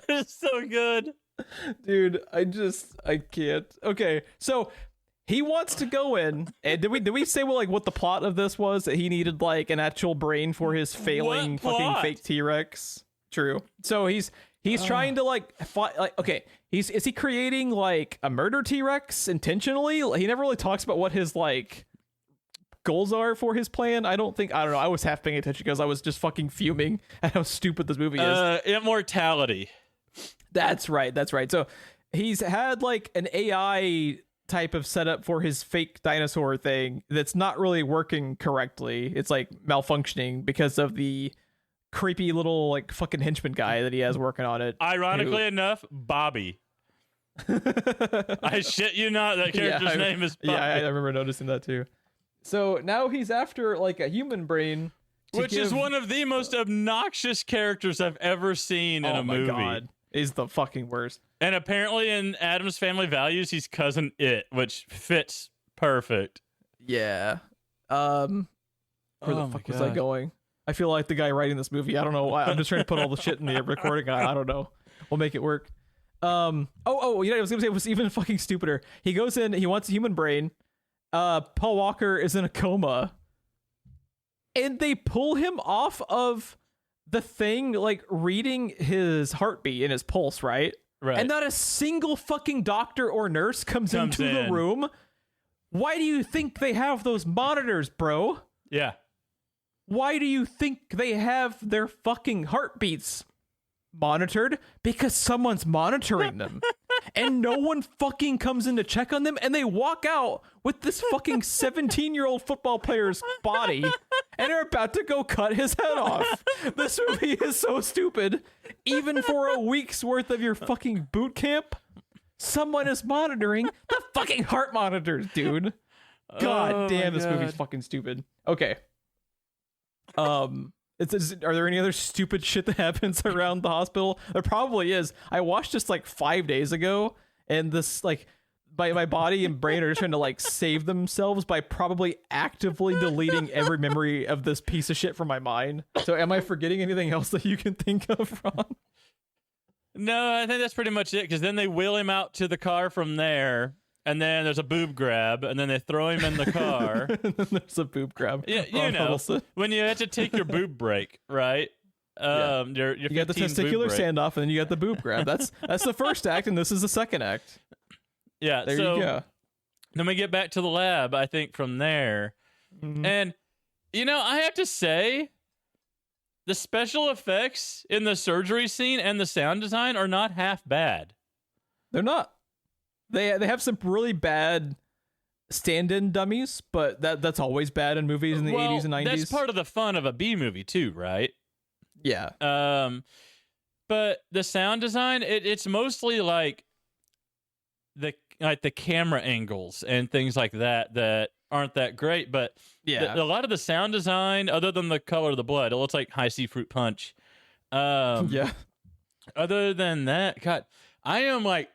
It's so good. Dude, I can't. Okay, so he wants to go in, and did we say what the plot of this was? That he needed like an actual brain for his failing fucking fake T-Rex? True. So he's trying to okay, is he creating like a murder T-Rex intentionally? He never really talks about what his like goals are for his plan. I don't know. I was half paying attention because I was just fucking fuming at how stupid this movie is. Immortality. That's right. So he's had like an AI type of setup for his fake dinosaur thing that's not really working correctly. It's like malfunctioning because of the creepy little like fucking henchman guy that he has working on it. Ironically enough, Bobby. I shit you not, that character's name is Bobby. Yeah, I remember noticing that too. So now he's after like a human brain, which is one of the most obnoxious characters I've ever seen in a movie. Oh my god, is the fucking worst. And apparently in Addams Family Values, he's cousin It, which fits perfect. Yeah. Where the fuck was I going? I feel like the guy writing this movie. I don't know. I'm just trying to put all the shit in the recording. I don't know. We'll make it work. You know, I was gonna say it was even fucking stupider. He goes in. He wants a human brain. Paul Walker is in a coma, and they pull him off of the thing, like reading his heartbeat and his pulse, right? Right. And not a single fucking doctor or nurse comes into the room. Why do you think they have those monitors, bro? Yeah. Why do you think they have their fucking heartbeats monitored? Because someone's monitoring them. And no one fucking comes in to check on them, and they walk out with this fucking 17-year-old football player's body, and are about to go cut his head off. This movie is so stupid. Even for a week's worth of your fucking boot camp, someone is monitoring the fucking heart monitors, dude. God damn, this movie's fucking stupid. Okay. Are there any other stupid shit that happens around the hospital? There probably is. I watched this like 5 days ago, and this like my body and brain are just trying to like save themselves by probably actively deleting every memory of this piece of shit from my mind. So am I forgetting anything else that you can think of, Ron? No, I think that's pretty much it, because then they wheel him out to the car from there, and then there's a boob grab, and then they throw him in the car. And then there's a boob grab. Yeah, you know, when you have to take your boob break, right? Yeah. Your you got the testicular standoff, and then you got the boob grab. That's the first act, and this is the second act. Yeah, there so you go. Then we get back to the lab, I think, from there. Mm-hmm. And, you know, I have to say, the special effects in the surgery scene and the sound design are not half bad. They're not. They have some really bad stand-in dummies, but that's always bad in movies in the 80s and 90s. That's part of the fun of a B movie too, right? Yeah. But the sound design, it's mostly like the camera angles and things like that aren't that great. But yeah, a lot of the sound design, other than the color of the blood, it looks like High C Fruit Punch. Yeah. Other than that, God, I am like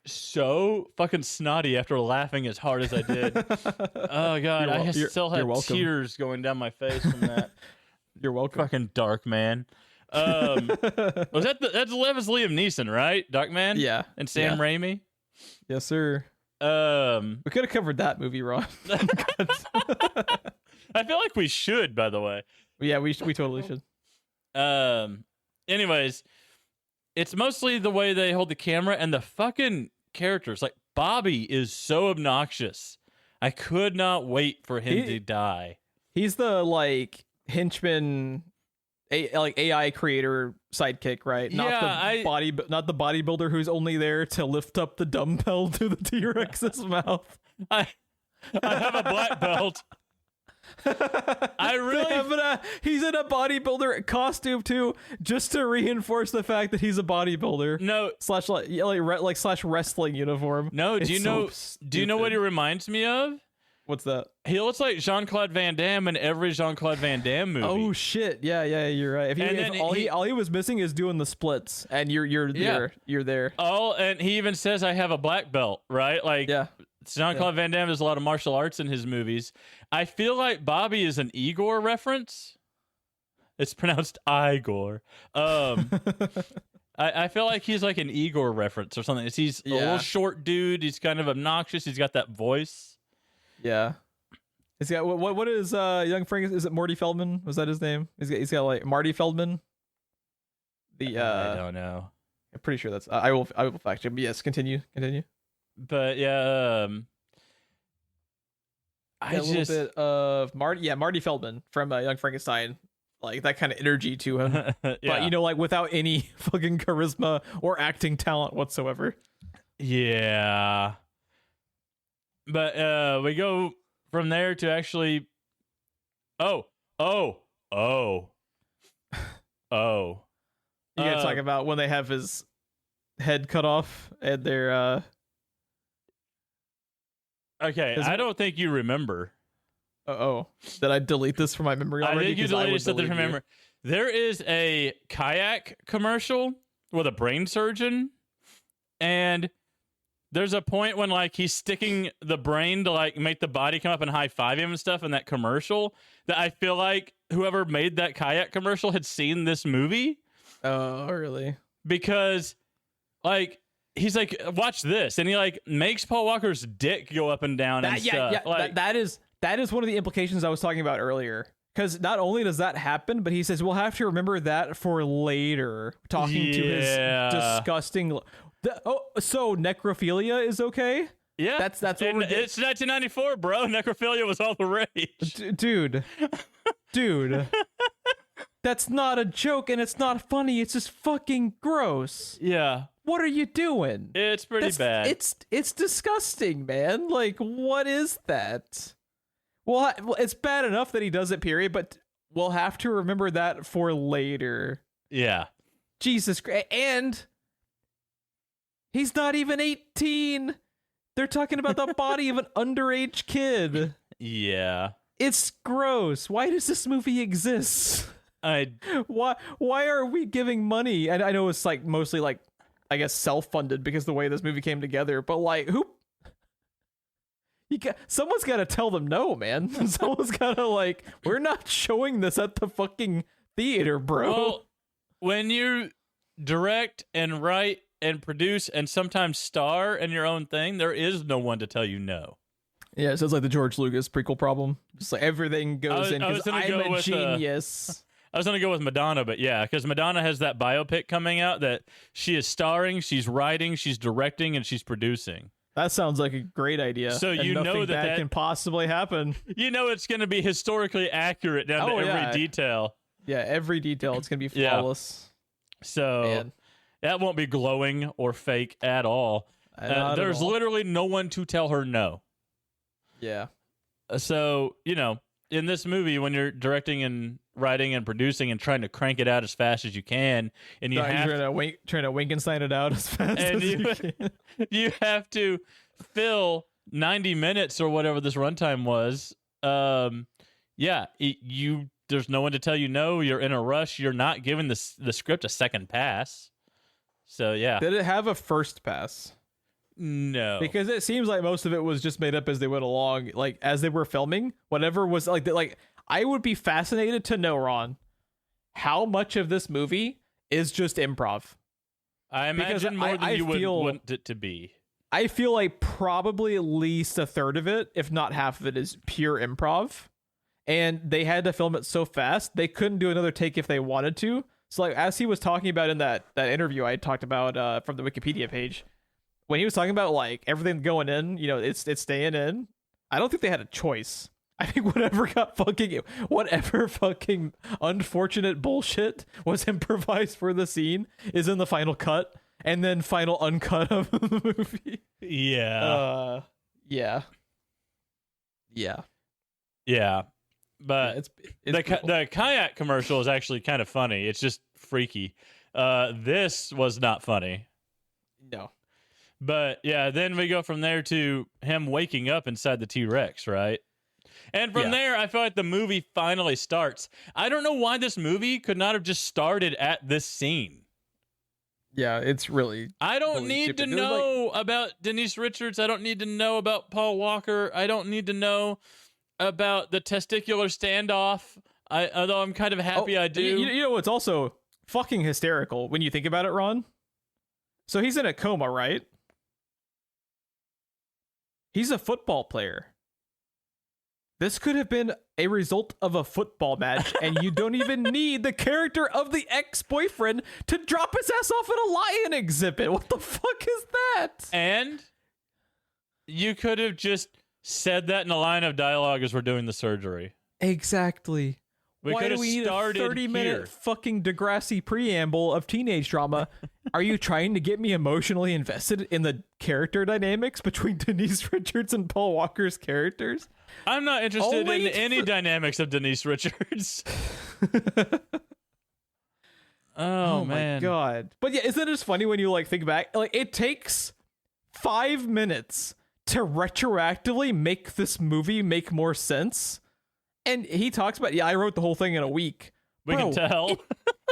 so fucking snotty after laughing as hard as I did. Oh God, I still have tears going down my face from that. You're welcome. Fucking Dark Man. Was that's Liam Neeson, right? Dark Man? Yeah. And Sam Raimi? Yes, sir. We could have covered that movie, Ron. I feel like we should, by the way. Yeah, we totally should. Anyways, it's mostly the way they hold the camera and the fucking characters. Like, Bobby is so obnoxious. I could not wait for him to die. He's the like henchman, like AI creator sidekick, right? Not the bodybuilder who's only there to lift up the dumbbell to the T-Rex's mouth. I have a black belt. I really he's in a bodybuilder costume too, just to reinforce the fact that he's a bodybuilder. No, slash wrestling uniform. No, do you know what he reminds me of? What's that? He looks like Jean-Claude Van Damme in every Jean-Claude Van Damme movie. Oh shit! Yeah, you're right. If all he was missing is doing the splits, and you're there. Oh, and he even says, "I have a black belt," right? Like, yeah. Jean-Claude Van Damme does a lot of martial arts in his movies. I feel like Bobby is an Igor reference. It's pronounced Igor. I feel like he's like an Igor reference or something. He's a little short dude. He's kind of obnoxious. He's got that voice. Yeah. He's got what is young Frank? Is it Morty Feldman? Was that his name? He's got like Marty Feldman. I don't know. I'm pretty sure that's. I will fact check. But yes, continue. But yeah, a little bit of Marty Feldman from Young Frankenstein, like that kind of energy to him. But like without any fucking charisma or acting talent whatsoever. Yeah. But we go from there to actually. Oh. You gotta talk about when they have his head cut off and they're. Okay, I don't think you remember. Did I delete this from my memory already? I think you deleted something from memory. There is a kayak commercial with a brain surgeon, and there's a point when like he's sticking the brain to like make the body come up and high five him and stuff in that commercial. That I feel like whoever made that kayak commercial had seen this movie. Oh, really? Because like. He's like, watch this, and he like makes Paul Walker's dick go up and down and stuff. Yeah, like, that is one of the implications I was talking about earlier. Because not only does that happen, but he says we'll have to remember that for later. Talking to his disgusting. So necrophilia is okay? Yeah, that's what it's 1994, bro. Necrophilia was all the rage, dude. That's not a joke, and it's not funny. It's just fucking gross. Yeah. What are you doing? It's pretty bad. It's disgusting, man. Like, what is that? Well, it's bad enough that he does it, period, but we'll have to remember that for later. Yeah. Jesus Christ. And he's not even 18. They're talking about the body of an underage kid. Yeah. It's gross. Why does this movie exist? Why are we giving money? And I know it's like mostly like, I guess, self-funded because the way this movie came together, but like, someone's got to tell them no, man. Someone's got to like, we're not showing this at the fucking theater, bro. Well, when you direct and write and produce and sometimes star in your own thing, there is no one to tell you no. Yeah, it sounds like the George Lucas prequel problem. Just like everything goes in because I'm a genius. I was going to go with Madonna, but yeah, because Madonna has that biopic coming out that she is starring, she's writing, she's directing, and she's producing. That sounds like a great idea. So you know that can possibly happen. You know it's going to be historically accurate down to every detail. Yeah, every detail. It's going to be flawless. Yeah. So that won't be glowing or fake at all. There's literally no one to tell her no. Yeah. So, you know, in this movie, when you're directing and writing and producing and trying to crank it out as fast as you can, and you have trying to Winkenstein it out as fast as you can. You have to fill 90 minutes or whatever this runtime was. There's no one to tell you no. You're in a rush. You're not giving the script a second pass. So yeah. Did it have a first pass? No, because it seems like most of it was just made up as they went along, like as they were filming. Whatever was like I would be fascinated to know, Ron, how much of this movie is just improv. I imagine more than you would want it to be. I feel like probably at least a third of it, if not half of it, is pure improv. And they had to film it so fast they couldn't do another take if they wanted to. So like as he was talking about in that interview I talked about from the Wikipedia page. When he was talking about like everything going in, you know, it's staying in. I don't think they had a choice. I think whatever fucking unfortunate bullshit was improvised for the scene is in the final cut and then final uncut of the movie. Yeah. Yeah. But it's the kayak commercial is actually kind of funny. It's just freaky. This was not funny. No. But yeah, then we go from there to him waking up inside the T-Rex, right? And from there, I feel like the movie finally starts. I don't know why this movie could not have just started at this scene. Yeah, it's really... I don't need to know about Denise Richards. I don't need to know about Paul Walker. I don't need to know about the testicular standoff. Although I'm kind of happy I do. You know what's also fucking hysterical when you think about it, Ron? So he's in a coma, right? He's a football player. This could have been a result of a football match, and you don't even need the character of the ex-boyfriend to drop his ass off at a lion exhibit. What the fuck is that? And you could have just said that in a line of dialogue as we're doing the surgery. Exactly. Why do we need a 30-minute fucking Degrassi preamble of teenage drama? Are you trying to get me emotionally invested in the character dynamics between Denise Richards and Paul Walker's characters? I'm not interested in any dynamics of Denise Richards. Oh man. My God. But yeah, isn't it just funny when you like think back? Like it takes 5 minutes to retroactively make this movie make more sense. And he talks about, I wrote the whole thing in a week. We can tell.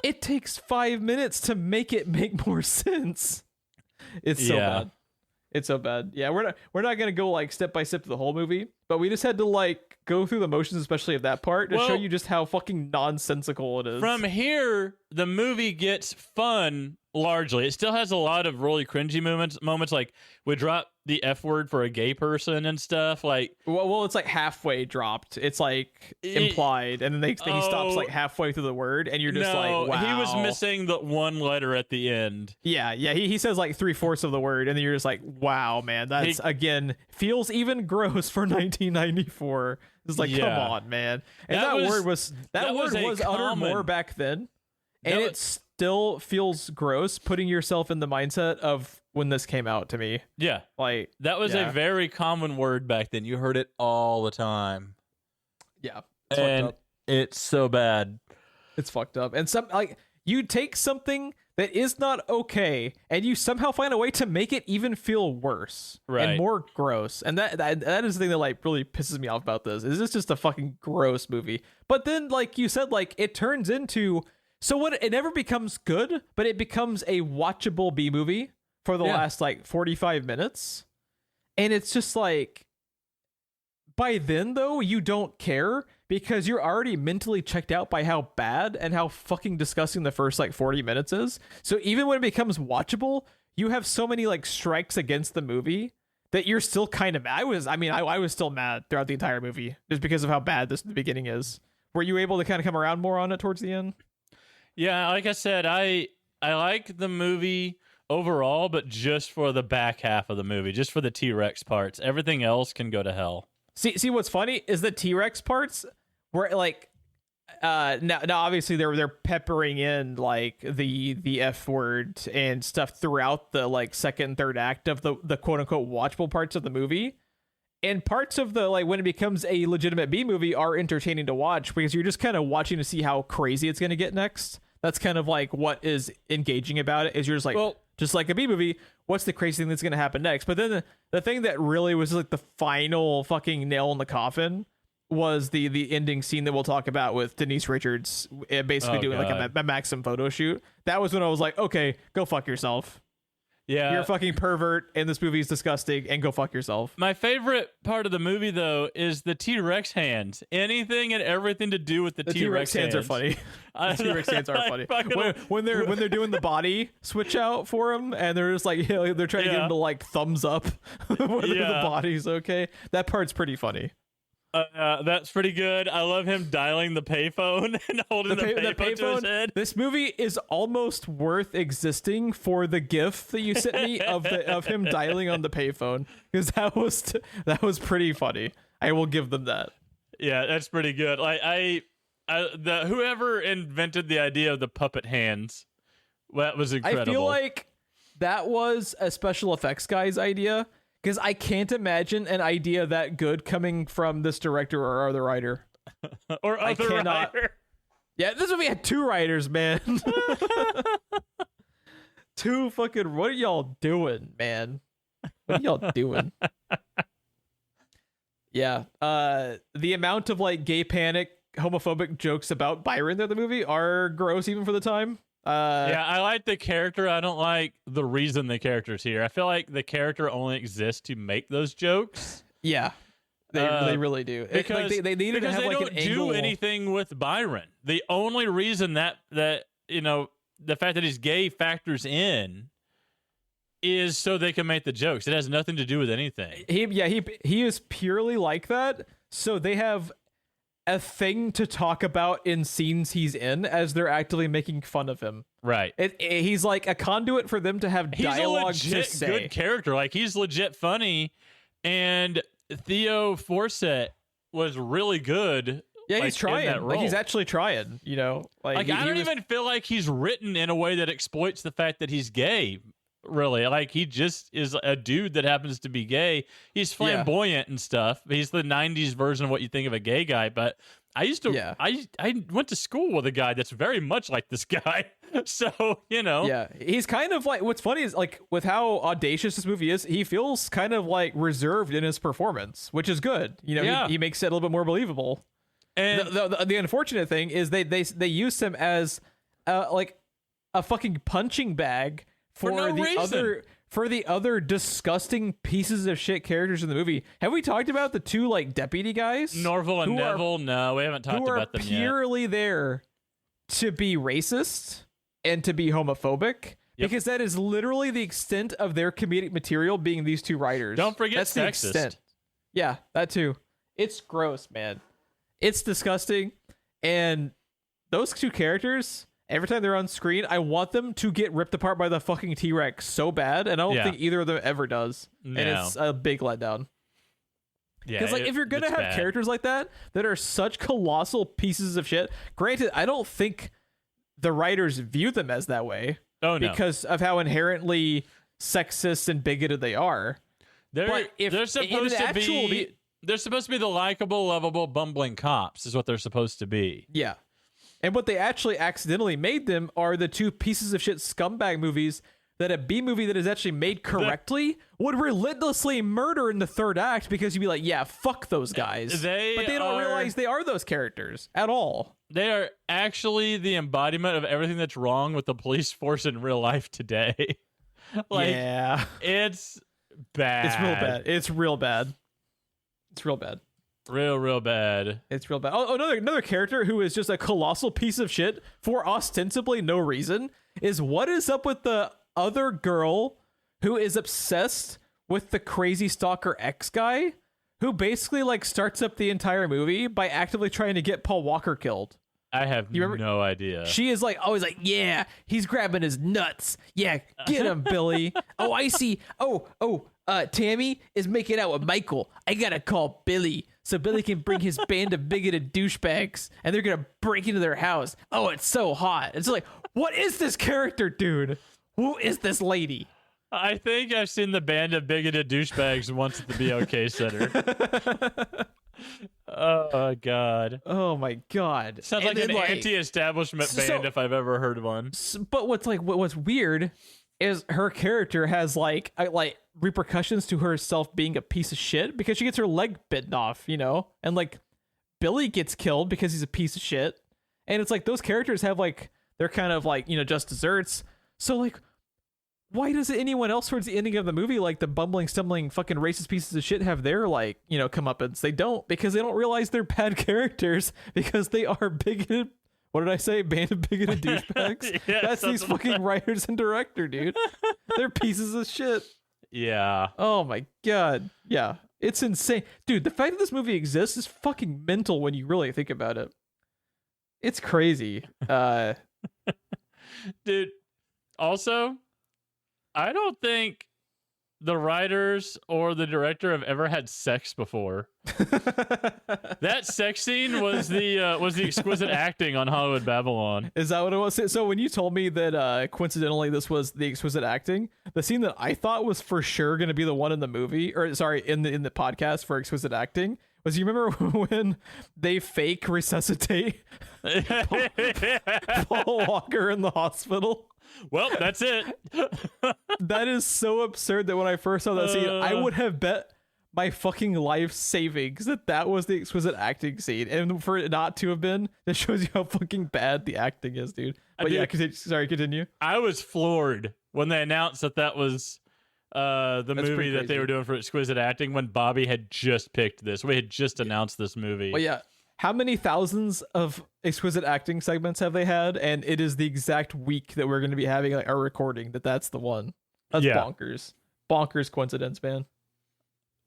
It takes 5 minutes to make it make more sense. It's so bad. It's so bad. Yeah, we're not gonna go like step by step to the whole movie, but we just had to like go through the motions, especially of that part, to show you just how fucking nonsensical it is. From here, the movie gets fun largely. It still has a lot of really cringy moments like we drop the F word for a gay person and stuff. Like, well, it's like halfway dropped. It's like implied, and then he stops like halfway through the word, and you're just like, wow. He was missing the one letter at the end. Yeah. He says like 3/4 of the word, and then you're just like, wow, man, that's again feels even gross for 1994. It's like, come on, man. And that word was uttered more back then, and it still feels gross putting yourself in the mindset of when this came out to me. Yeah. Like, that was a very common word back then. You heard it all the time. Yeah. And it's so bad. It's fucked up. And you take something that is not okay and you somehow find a way to make it even feel worse and more gross. And that is the thing that like really pisses me off about this. Is this just a fucking gross movie? But then, like you said, like it turns into, so what, it never becomes good, but it becomes a watchable B movie for the last like 45 minutes. And it's just like, by then though, you don't care because you're already mentally checked out by how bad and how fucking disgusting the first like 40 minutes is. So even when it becomes watchable, you have so many like strikes against the movie that you're still kind of mad. I was still mad throughout the entire movie just because of how bad the beginning is. Were you able to kind of come around more on it towards the end? Yeah, like I said, I like the movie overall, but just for the back half of the movie, just for the T-Rex parts. Everything else can go to hell. See what's funny is the T-Rex parts were like now obviously they're peppering in like the F word and stuff throughout the like second and third act of the quote unquote watchable parts of the movie. And parts of the like when it becomes a legitimate B movie are entertaining to watch because you're just kind of watching to see how crazy it's going to get next. That's kind of like what is engaging about it is you're just like, just like a B movie, what's the crazy thing that's going to happen next? But then the thing that really was like the final fucking nail in the coffin was the ending scene that we'll talk about with Denise Richards basically doing like a Maxim photo shoot. That was when I was like, okay, go fuck yourself. Yeah, you're a fucking pervert and this movie is disgusting and go fuck yourself. My favorite part of the movie though is the T-Rex hands. Anything and everything to do with the T-Rex hands are funny. The T-Rex hands are funny. When they're doing the body switch out for him and they're just like, they're trying to get him to like thumbs up whether the body's okay. That part's pretty funny. That's pretty good. I love him dialing the payphone and holding the payphone to his head. This movie is almost worth existing for the GIF that you sent me of him dialing on the payphone because that was pretty funny. I will give them that. Yeah, that's pretty good. Like whoever invented the idea of the puppet hands, that was incredible. I feel like that was a special effects guy's idea. Because I can't imagine an idea that good coming from this director or other writer. Writer. Yeah, this movie had two writers, man. Two fucking... What are y'all doing, man? What are y'all doing? Yeah. The amount of like gay panic, homophobic jokes about Byron in the movie are gross even for the time. Yeah, I like the character. I don't like the reason the character's here. I feel like the character only exists to make those jokes. Yeah, they really do. Because they needed to have like an angle. Do anything with Byron. The only reason that the fact that he's gay factors in is so they can make the jokes. It has nothing to do with anything. He is purely like that. So they have a thing to talk about in scenes he's in as they're actively making fun of him. Right. He's like a conduit for them to have dialogue to say. He's a legit good character. Like he's legit funny, and Theo Forsett was really good. Yeah, he's trying. Like he's actually trying. I don't even feel like he's written in a way that exploits the fact that he's gay. Really, like he just is a dude that happens to be gay. He's flamboyant and stuff. He's the 90s version of what you think of a gay guy. But I used to, I went to school with a guy that's very much like this guy. So, Yeah, he's kind of like, what's funny is like with how audacious this movie is, he feels kind of like reserved in his performance, which is good. He makes it a little bit more believable. And the unfortunate thing is they use him as like a fucking punching bag for the other disgusting pieces of shit characters in the movie. Have we talked about the two like deputy guys? Norval and Neville? No, we haven't talked about them yet. Purely there to be racist and to be homophobic, because that is literally the extent of their comedic material being these two writers. Don't forget that's the sexist. extent. Yeah, that too. It's gross, man. It's disgusting. And those two characters, every time they're on screen, I want them to get ripped apart by the fucking T-Rex so bad, and I don't think either of them ever does. No. And it's a big letdown. Yeah, because like if you're gonna have characters like that are such colossal pieces of shit, granted, I don't think the writers view them as that way. Oh no, because of how inherently sexist and bigoted they are. They're supposed to be the likable, lovable, bumbling cops. Is what they're supposed to be. Yeah, and what they actually accidentally made them are the two pieces of shit scumbag movies that a B movie that is actually made correctly would relentlessly murder in the third act, because you'd be like, yeah, fuck those guys. But they don't realize they are those characters at all. They are actually the embodiment of everything that's wrong with the police force in real life today. Yeah. It's bad. It's real bad. It's real bad. It's real bad. Real bad. It's real bad. Oh, another character who is just a colossal piece of shit for ostensibly no reason is what is up with the other girl who is obsessed with the crazy stalker X guy, who basically like starts up the entire movie by actively trying to get Paul Walker killed. I have no idea. She is like always like, yeah, he's grabbing his nuts. Yeah, get him, Billy. Oh, I see. Tammy is making out with Michael. I gotta call Billy so Billy can bring his band of bigoted douchebags, and they're gonna break into their house. Oh, it's so hot. It's like, what is this character, dude? Who is this lady? I think I've seen the band of bigoted douchebags once at the BOK Center. Oh, God. Oh, my God. Sounds like an anti-establishment band if I've ever heard one. But what's weird is her character has like repercussions to herself being a piece of shit, because she gets her leg bitten off, you know? And like Billy gets killed because he's a piece of shit. And it's like those characters have like, they're kind of like, you know, just desserts. So like, why does anyone else towards the ending of the movie, like the bumbling, stumbling, fucking racist pieces of shit, have their like, you know, comeuppance? They don't, because they don't realize they're bad characters, because they are bigoted. What did I say? Band of bigoted douchebags? Yes, that's these fucking writers and director, dude. They're pieces of shit. Yeah. Oh my God. Yeah. It's insane. Dude, the fact that this movie exists is fucking mental when you really think about it. It's crazy. Dude. Also, I don't think the writers or the director have ever had sex before. That sex scene was the exquisite acting on Hollywood Babylon. Is that what it was? So when you told me that coincidentally this was the exquisite acting, the scene that I thought was for sure going to be the one in the movie, or sorry, in the podcast for exquisite acting, was, you remember when they fake resuscitate Paul Walker in the hospital? Well, that's it. That is so absurd that when I first saw that scene, I would have bet my fucking life savings that was the exquisite acting scene. And for it not to have been, that shows you how fucking bad the acting is, dude. But yeah, continue. I was floored when they announced that was the movie that they were doing for exquisite acting, when Bobby had just picked this. We had just announced this movie. Well, yeah. How many thousands of exquisite acting segments have they had? And it is the exact week that we're going to be having like our recording that's the one. That's bonkers. Bonkers coincidence, man.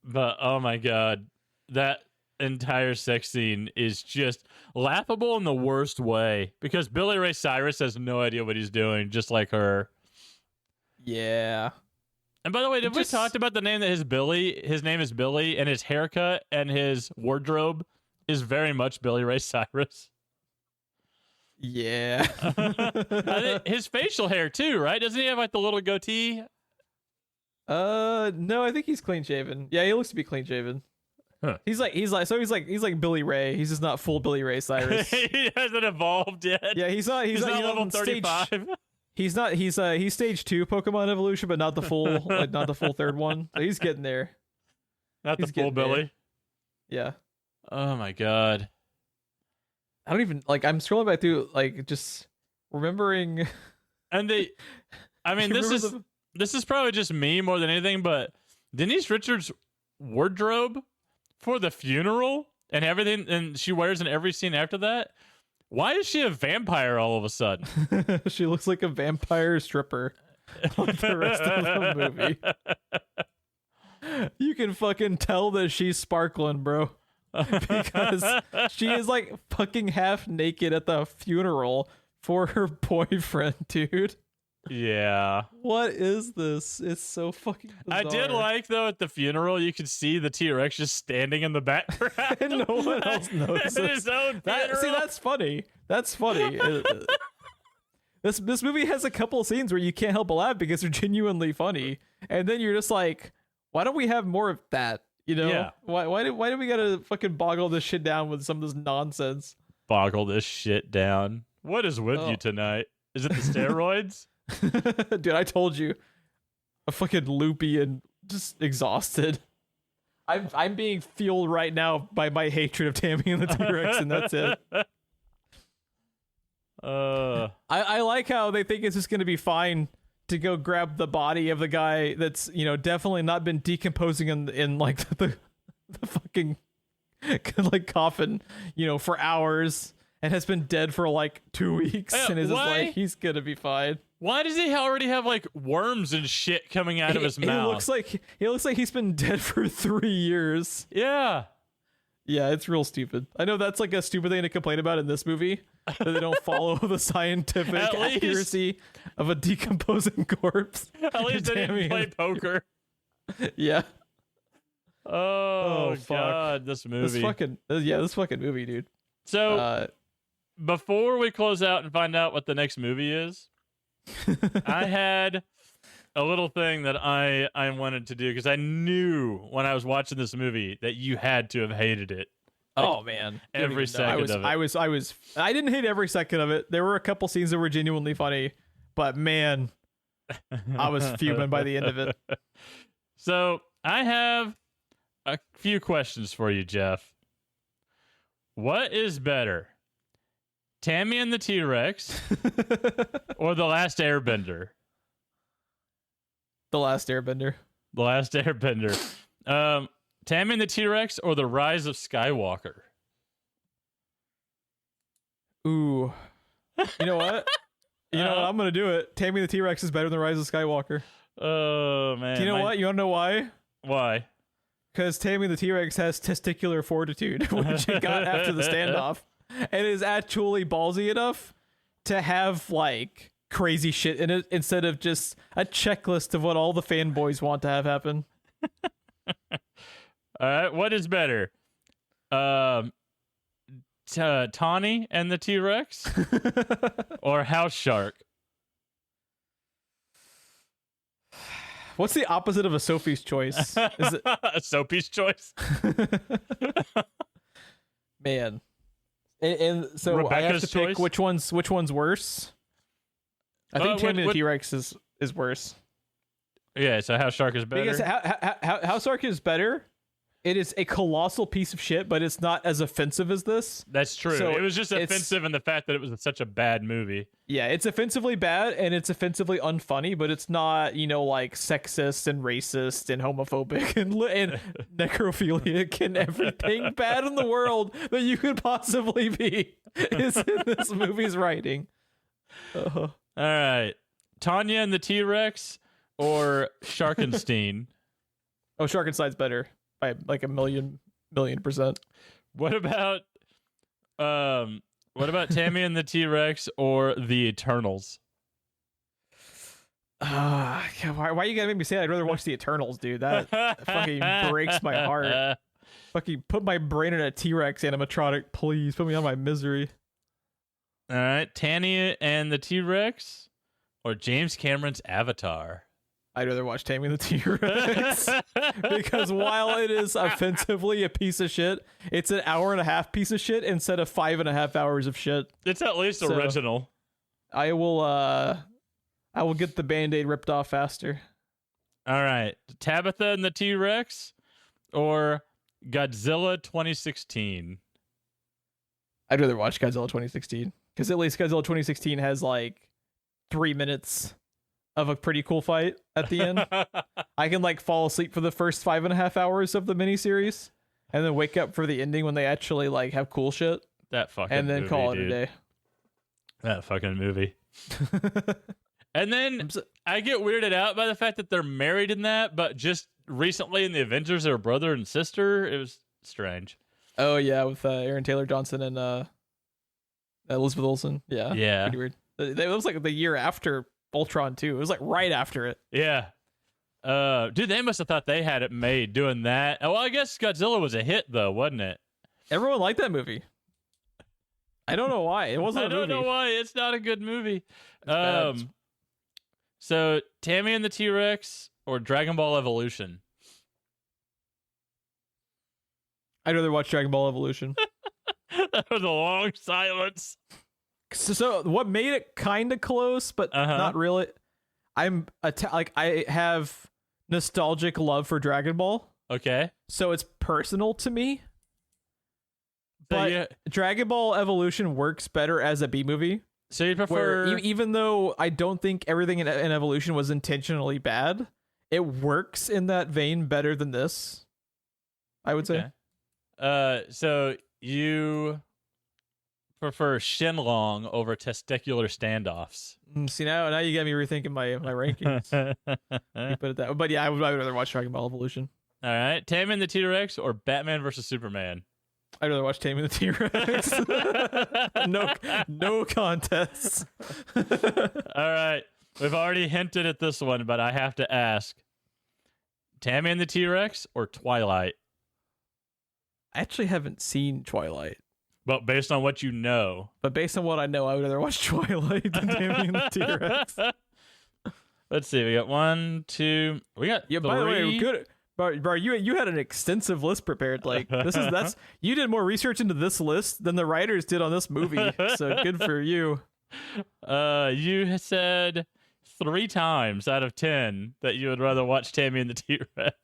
But oh my God, that entire sex scene is just laughable in the worst way, because Billy Ray Cyrus has no idea what he's doing, just like her. Yeah. And by the way, we talked about the name that his name is Billy, and his haircut and his wardrobe is very much Billy Ray Cyrus. Yeah. I think his facial hair too, right? Doesn't he have like the little goatee? No, I think he's clean shaven. Yeah, he looks to be clean shaven. Huh. He's like Billy Ray. He's just not full Billy Ray Cyrus. He hasn't evolved yet. Yeah, he's not level 35. He's stage 2 Pokemon evolution, but not the full not the full third one. So he's getting there. Not the full Billy. Yeah. Oh my God. I don't even I'm scrolling back through just remembering. And this is probably just me more than anything, but Denise Richards' wardrobe for the funeral and everything, and she wears in every scene after that. Why is she a vampire all of a sudden? She looks like a vampire stripper. like the rest of the movie. You can fucking tell that she's sparkling, bro. Because she is like fucking half naked at the funeral for her boyfriend, dude. Yeah. What is this? It's so fucking bizarre. I did like, though, at the funeral, you could see the T-Rex just standing in the background. And no one else notices. His own funeral. See, that's funny. That's funny. This movie has a couple of scenes where you can't help but laugh because they're genuinely funny. And then you're just like, why don't we have more of that? You know? Yeah. Why do we gotta fucking boggle this shit down with some of this nonsense? Boggle this shit down. What is with you tonight? Is it the steroids? Dude, I told you. I'm fucking loopy and just exhausted. I'm being fueled right now by my hatred of Tammy and the T-Rex, and that's it. I like how they think it's just gonna be fine to go grab the body of the guy that's, you know, definitely not been decomposing in like the fucking like coffin, you know, for hours and has been dead for like 2 weeks and is just like, he's gonna be fine. Why does he already have like worms and shit coming out of his mouth? He looks like he's been dead for 3 years. Yeah. Yeah, it's real stupid. I know that's like a stupid thing to complain about in this movie, that they don't follow the scientific accuracy of a decomposing corpse. At least they didn't play poker. Yeah. Oh God, this movie. This fucking movie, dude. So before we close out and find out what the next movie is, I had a little thing that I wanted to do because I knew when I was watching this movie that you had to have hated it. Oh man, every second of it. I didn't hate every second of it. There were a couple scenes that were genuinely funny, but man, I was fuming by the end of it. So I have a few questions for you, Geoff. What is better, Tammy and the T-Rex or The Last Airbender? The Last Airbender. The Last Airbender. Tammy and the T-Rex or The Rise of Skywalker? Ooh. You know what? I'm going to do it. Tammy and the T-Rex is better than The Rise of Skywalker. Oh, man. Do you know what? You want to know why? Why? Because Tammy the T-Rex has testicular fortitude, which it got after the standoff, and is actually ballsy enough to have, like, crazy shit in it instead of just a checklist of what all the fanboys want to have happen. All right, what is better? Tawny and the T-Rex or House Shark? What's the opposite of a Sophie's Choice? Is it a Sophie's Choice? Man. And so Rebecca's I have to pick which one's worse. I think Tammy and the T-Rex is worse. Yeah, so House Shark is better. Because House Shark is better. It is a colossal piece of shit, but it's not as offensive as this. That's true. So it was just offensive in the fact that it was such a bad movie. Yeah, it's offensively bad and it's offensively unfunny, but it's not, like sexist and racist and homophobic and necrophiliac and everything bad in the world that you could possibly be is in this movie's writing. All right. Tanya and the T-Rex or Sharkenstein? Oh, Sharkenstein's better. By like a million %. What about Tammy and the T-Rex or the Eternals? Why you gotta make me say that? I'd rather watch the Eternals, dude. That fucking breaks my heart. Fucking put my brain in a T-Rex animatronic, please. Put me on my misery. All right, Tanny and the T-Rex or James Cameron's Avatar? I'd rather watch Tammy and the T-Rex because while it is offensively a piece of shit, it's an 1.5-hour piece of shit instead of 5.5 hours of shit. It's at least original. I will get the Band-Aid ripped off faster. All right, Tabitha and the T-Rex or Godzilla 2016? I'd rather watch Godzilla 2016 because at least Godzilla 2016 has like 3 minutes of a pretty cool fight at the end. I can like fall asleep for the first 5.5 hours of the miniseries and then wake up for the ending when they actually like have cool shit. That fucking and then movie, call it dude. a day. That fucking movie. And then I get weirded out by the fact that they're married in that, but just recently in the Avengers, they were brother and sister. It was strange. Oh yeah, with Aaron Taylor Johnson and Elizabeth Olsen. Yeah, pretty weird. It was like the year after Ultron too. It was like right after it. Yeah. Dude, they must have thought they had it made doing that. Oh, well, I guess Godzilla was a hit though, wasn't it? Everyone liked that movie. I don't know why. It wasn't. I don't know why. It's not a good movie. So Tammy and the T-Rex or Dragon Ball Evolution? I'd rather watch Dragon Ball Evolution. That was a long silence. So what made it kind of close, but not really? I have nostalgic love for Dragon Ball. Okay. So it's personal to me. But Dragon Ball Evolution works better as a B movie. So you prefer... even though I don't think everything in Evolution was intentionally bad, it works in that vein better than this, I would say. So you prefer Shenlong over testicular standoffs. See, now you got me rethinking my rankings. You put it that way. But yeah, I would rather watch Dragon Ball Evolution. All right. Tammy and the T-Rex or Batman versus Superman? I'd rather watch Tammy and the T-Rex. No contests. All right. We've already hinted at this one, but I have to ask. Tammy and the T-Rex or Twilight? I actually haven't seen Twilight. But based on what you know. But based on what I know, I would rather watch Twilight than Tammy and the T-Rex. Let's see. We got 1, 2. We got 3. By the way, good. Bro, you had an extensive list prepared. Like that's you did more research into this list than the writers did on this movie. So good for you. You said 3 times out of 10 that you would rather watch Tammy and the T-Rex.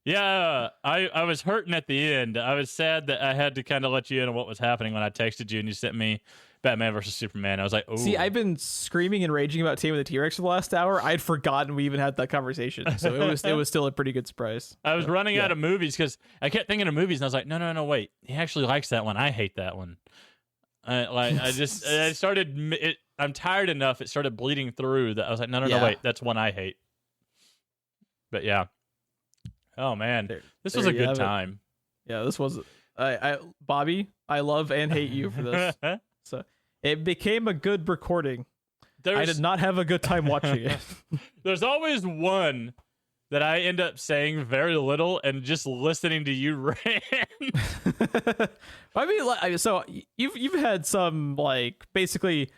Yeah, I was hurting at the end. I was sad that I had to kind of let you in on what was happening when I texted you and you sent me Batman versus Superman. I was like, oh. See, I've been screaming and raging about Tammy and the T-Rex for the last hour. I'd forgotten we even had that conversation. So it was still a pretty good surprise. I was running out of movies because I kept thinking of movies and I was like, no, wait. He actually likes that one. I hate that one. I started, I'm tired enough. It started bleeding through that I was like, no, wait. That's one I hate. But yeah. Oh man, this was a good time. Yeah, this was. Bobby, I love and hate you for this. So it became a good recording. I did not have a good time watching it. There's always one that I end up saying very little and just listening to you rant. I mean, so you've had some like basically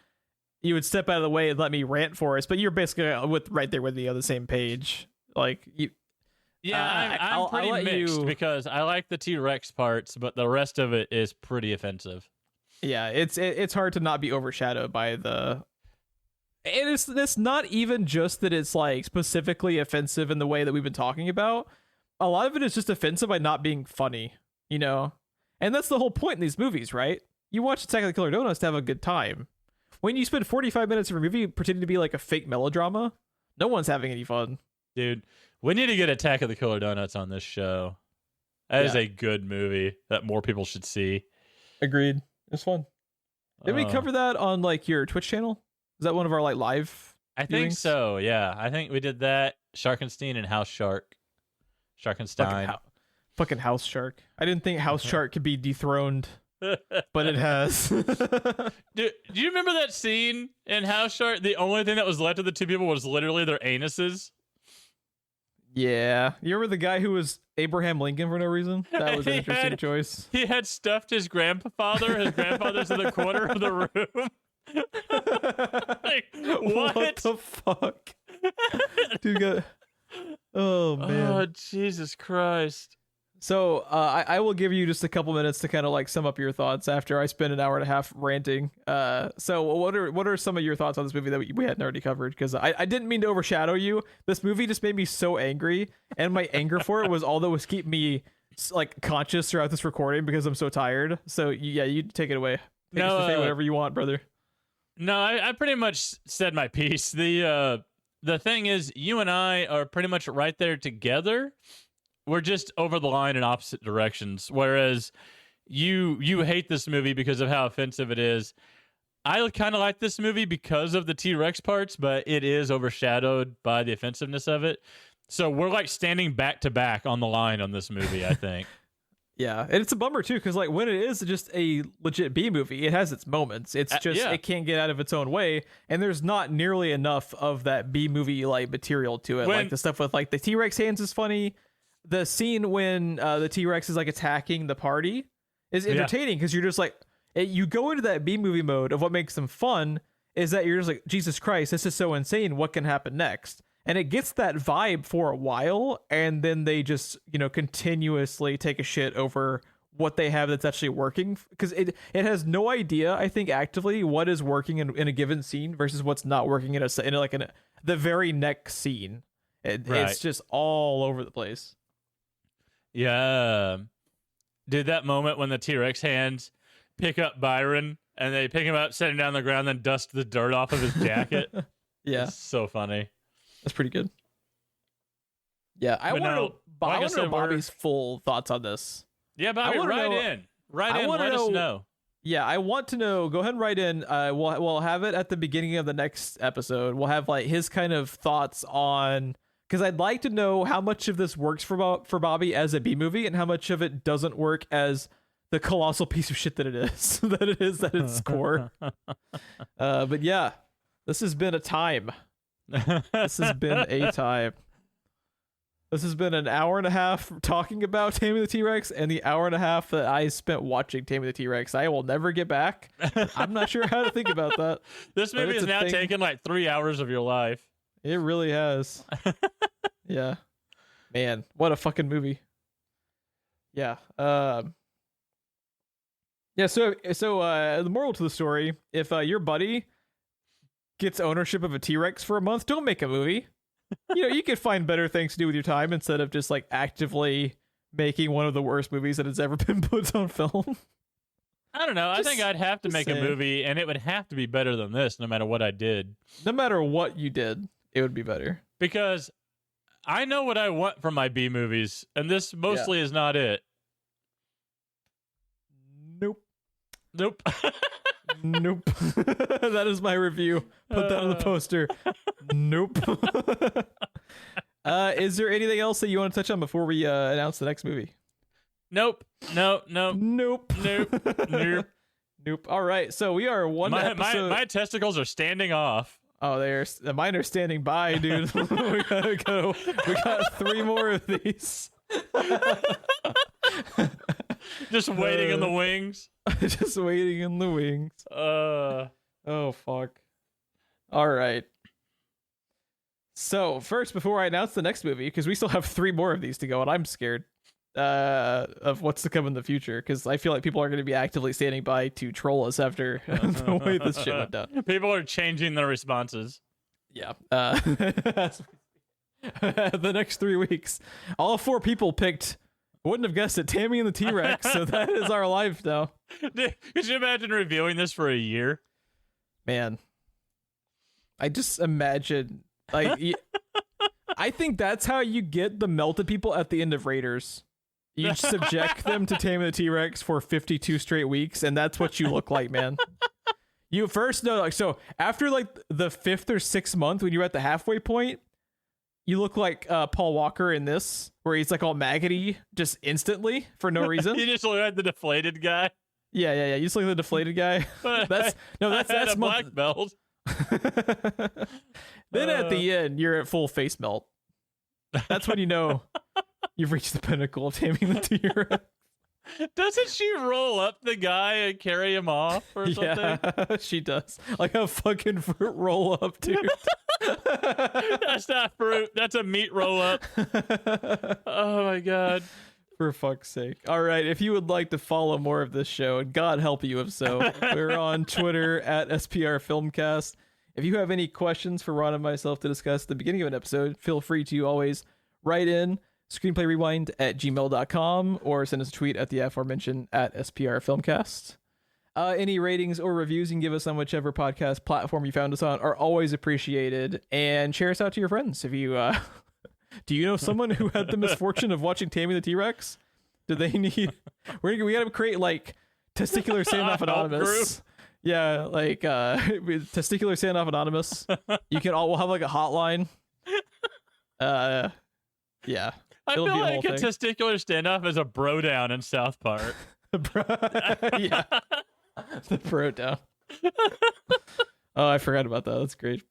you would step out of the way and let me rant for us, but you're basically right there with me on the same page. Like you. Yeah, I'm pretty mixed because I like the T-Rex parts, but the rest of it is pretty offensive. Yeah, it's hard to not be overshadowed by the... And it's not even just that it's like specifically offensive in the way that we've been talking about. A lot of it is just offensive by not being funny, you know? And that's the whole point in these movies, right? You watch Attack of the Killer Donuts to have a good time. When you spend 45 minutes of a movie pretending to be like a fake melodrama, no one's having any fun. Dude, we need to get Attack of the Killer Donuts on this show. That is a good movie that more people should see. Agreed. It's fun. Did we cover that on like your Twitch channel? Is that one of our like live? I think so. Yeah, I think we did that. Sharkenstein and House Shark. Sharkenstein. Fucking House Shark. I didn't think House Shark could be dethroned, but it has. Do you remember that scene in House Shark? The only thing that was left of the two people was literally their anuses. Yeah. You remember the guy who was Abraham Lincoln for no reason? That was an interesting choice. He had stuffed his grandfather. His grandfather's in the corner of the room. Like, what the fuck? Dude, oh, man. Oh, Jesus Christ. So I will give you just a couple minutes to kind of like sum up your thoughts after I spend an hour and a half ranting. So what are some of your thoughts on this movie that we hadn't already covered? Because I didn't mean to overshadow you. This movie just made me so angry, and my anger for it was all that was keeping me like conscious throughout this recording because I'm so tired. So yeah, you take it away. Say whatever you want, brother. No, I pretty much said my piece. The thing is, you and I are pretty much right there together. We're just over the line in opposite directions. Whereas you hate this movie because of how offensive it is. I kind of like this movie because of the T-Rex parts, but it is overshadowed by the offensiveness of it. So we're like standing back to back on the line on this movie, I think. Yeah, and it's a bummer too, because like when it is just a legit B movie, it has its moments. It's just it can't get out of its own way, and there's not nearly enough of that B movie like material to it. Like the stuff with like the T-Rex hands is funny. The scene when the T-Rex is like attacking the party is entertaining because you're just like you go into that B movie mode of what makes them fun is that you're just like, Jesus Christ, this is so insane. What can happen next? And it gets that vibe for a while, and then they just, continuously take a shit over what they have that's actually working, because it has no idea, I think, actively what is working in a given scene versus what's not working in the very next scene. It's just all over the place. Yeah. Dude, that moment when the T-Rex hands pick up Byron and they pick him up, set him down on the ground, then dust the dirt off of his jacket. Yeah. It's so funny. That's pretty good. Yeah, I want to know Bobby's full thoughts on this. Yeah, Bobby, write in. Let us know. Yeah, I want to know. Go ahead and write in. We'll have it at the beginning of the next episode. We'll have like his kind of thoughts on, because I'd like to know how much of this works for Bobby as a B movie and how much of it doesn't work as the colossal piece of shit that it is. That it is at its core. But yeah, this has been a time. This has been a time. This has been an hour and a half talking about Tammy the T-Rex and the hour and a half that I spent watching Tammy the T-Rex. I will never get back. I'm not sure how to think about that. This movie has now taken like 3 hours of your life. It really has. Yeah. Man, what a fucking movie. Yeah. Yeah, so the moral to the story, if your buddy gets ownership of a T-Rex for a month, don't make a movie. You could find better things to do with your time instead of just like actively making one of the worst movies that has ever been put on film. I don't know. I think I'd have to make a movie, and it would have to be better than this no matter what I did. No matter what you did, it would be better. Because I know what I want from my B movies, and this mostly is not it. Nope. Nope. Nope. That is my review. Put that on the poster. Nope. Is there anything else that you want to touch on before we announce the next movie? Nope. Nope. Nope. Nope. Nope. Nope. All right. So we are one episode. My testicles are standing off. Oh, mine are standing by, dude. We gotta go. We got 3 more of these. Just waiting in the wings. Just waiting in the wings. Oh, fuck. All right. So, first, before I announce the next movie, because we still have 3 more of these to go, and I'm scared of what's to come in the future, because I feel like people are going to be actively standing by to troll us after the way this shit went down. People are changing their responses. Yeah. The next 3 weeks, all 4 people picked... Wouldn't have guessed it. Tammy and the T-Rex. So that is our life now. Could you imagine reviewing this for a year? Man, I just imagine I think that's how you get the melted people at the end of Raiders. You subject them to Tammy the T-Rex for 52 straight weeks, and that's what you look like, man. You first know, so after like the 5th or 6th month, when you're at the halfway point, you look like Paul Walker in this, where he's like all maggoty just instantly for no reason. You just look like the deflated guy. Yeah. You just look like the deflated guy. That's a black belt. Then at the end, you're at full face melt. That's when you know you've reached the pinnacle of taming the T-Rex. Doesn't she roll up the guy and carry him off or something? Yeah, she does. Like a fucking fruit roll up, dude. That's not fruit. That's a meat roll up. Oh my God. For fuck's sake. All right. If you would like to follow more of this show, and God help you if so, we're on Twitter at SPR Filmcast. If you have any questions for Ron and myself to discuss at the beginning of an episode, feel free to always write in screenplayrewind@gmail.com or send us a tweet at the aforementioned at SPR Filmcast. Any ratings or reviews you can give us on whichever podcast platform you found us on are always appreciated, and share us out to your friends. If you do you know someone who had the misfortune of watching Tammy the T-Rex? Do they need we gotta create like Testicular Standoff Anonymous. Yeah, like with Testicular Standoff Anonymous. We'll have like a hotline. Yeah. I It'll feel be a like whole a thing. testicular standoff is a bro down in South Park. Yeah. The bro down. Oh, I forgot about that. That's great.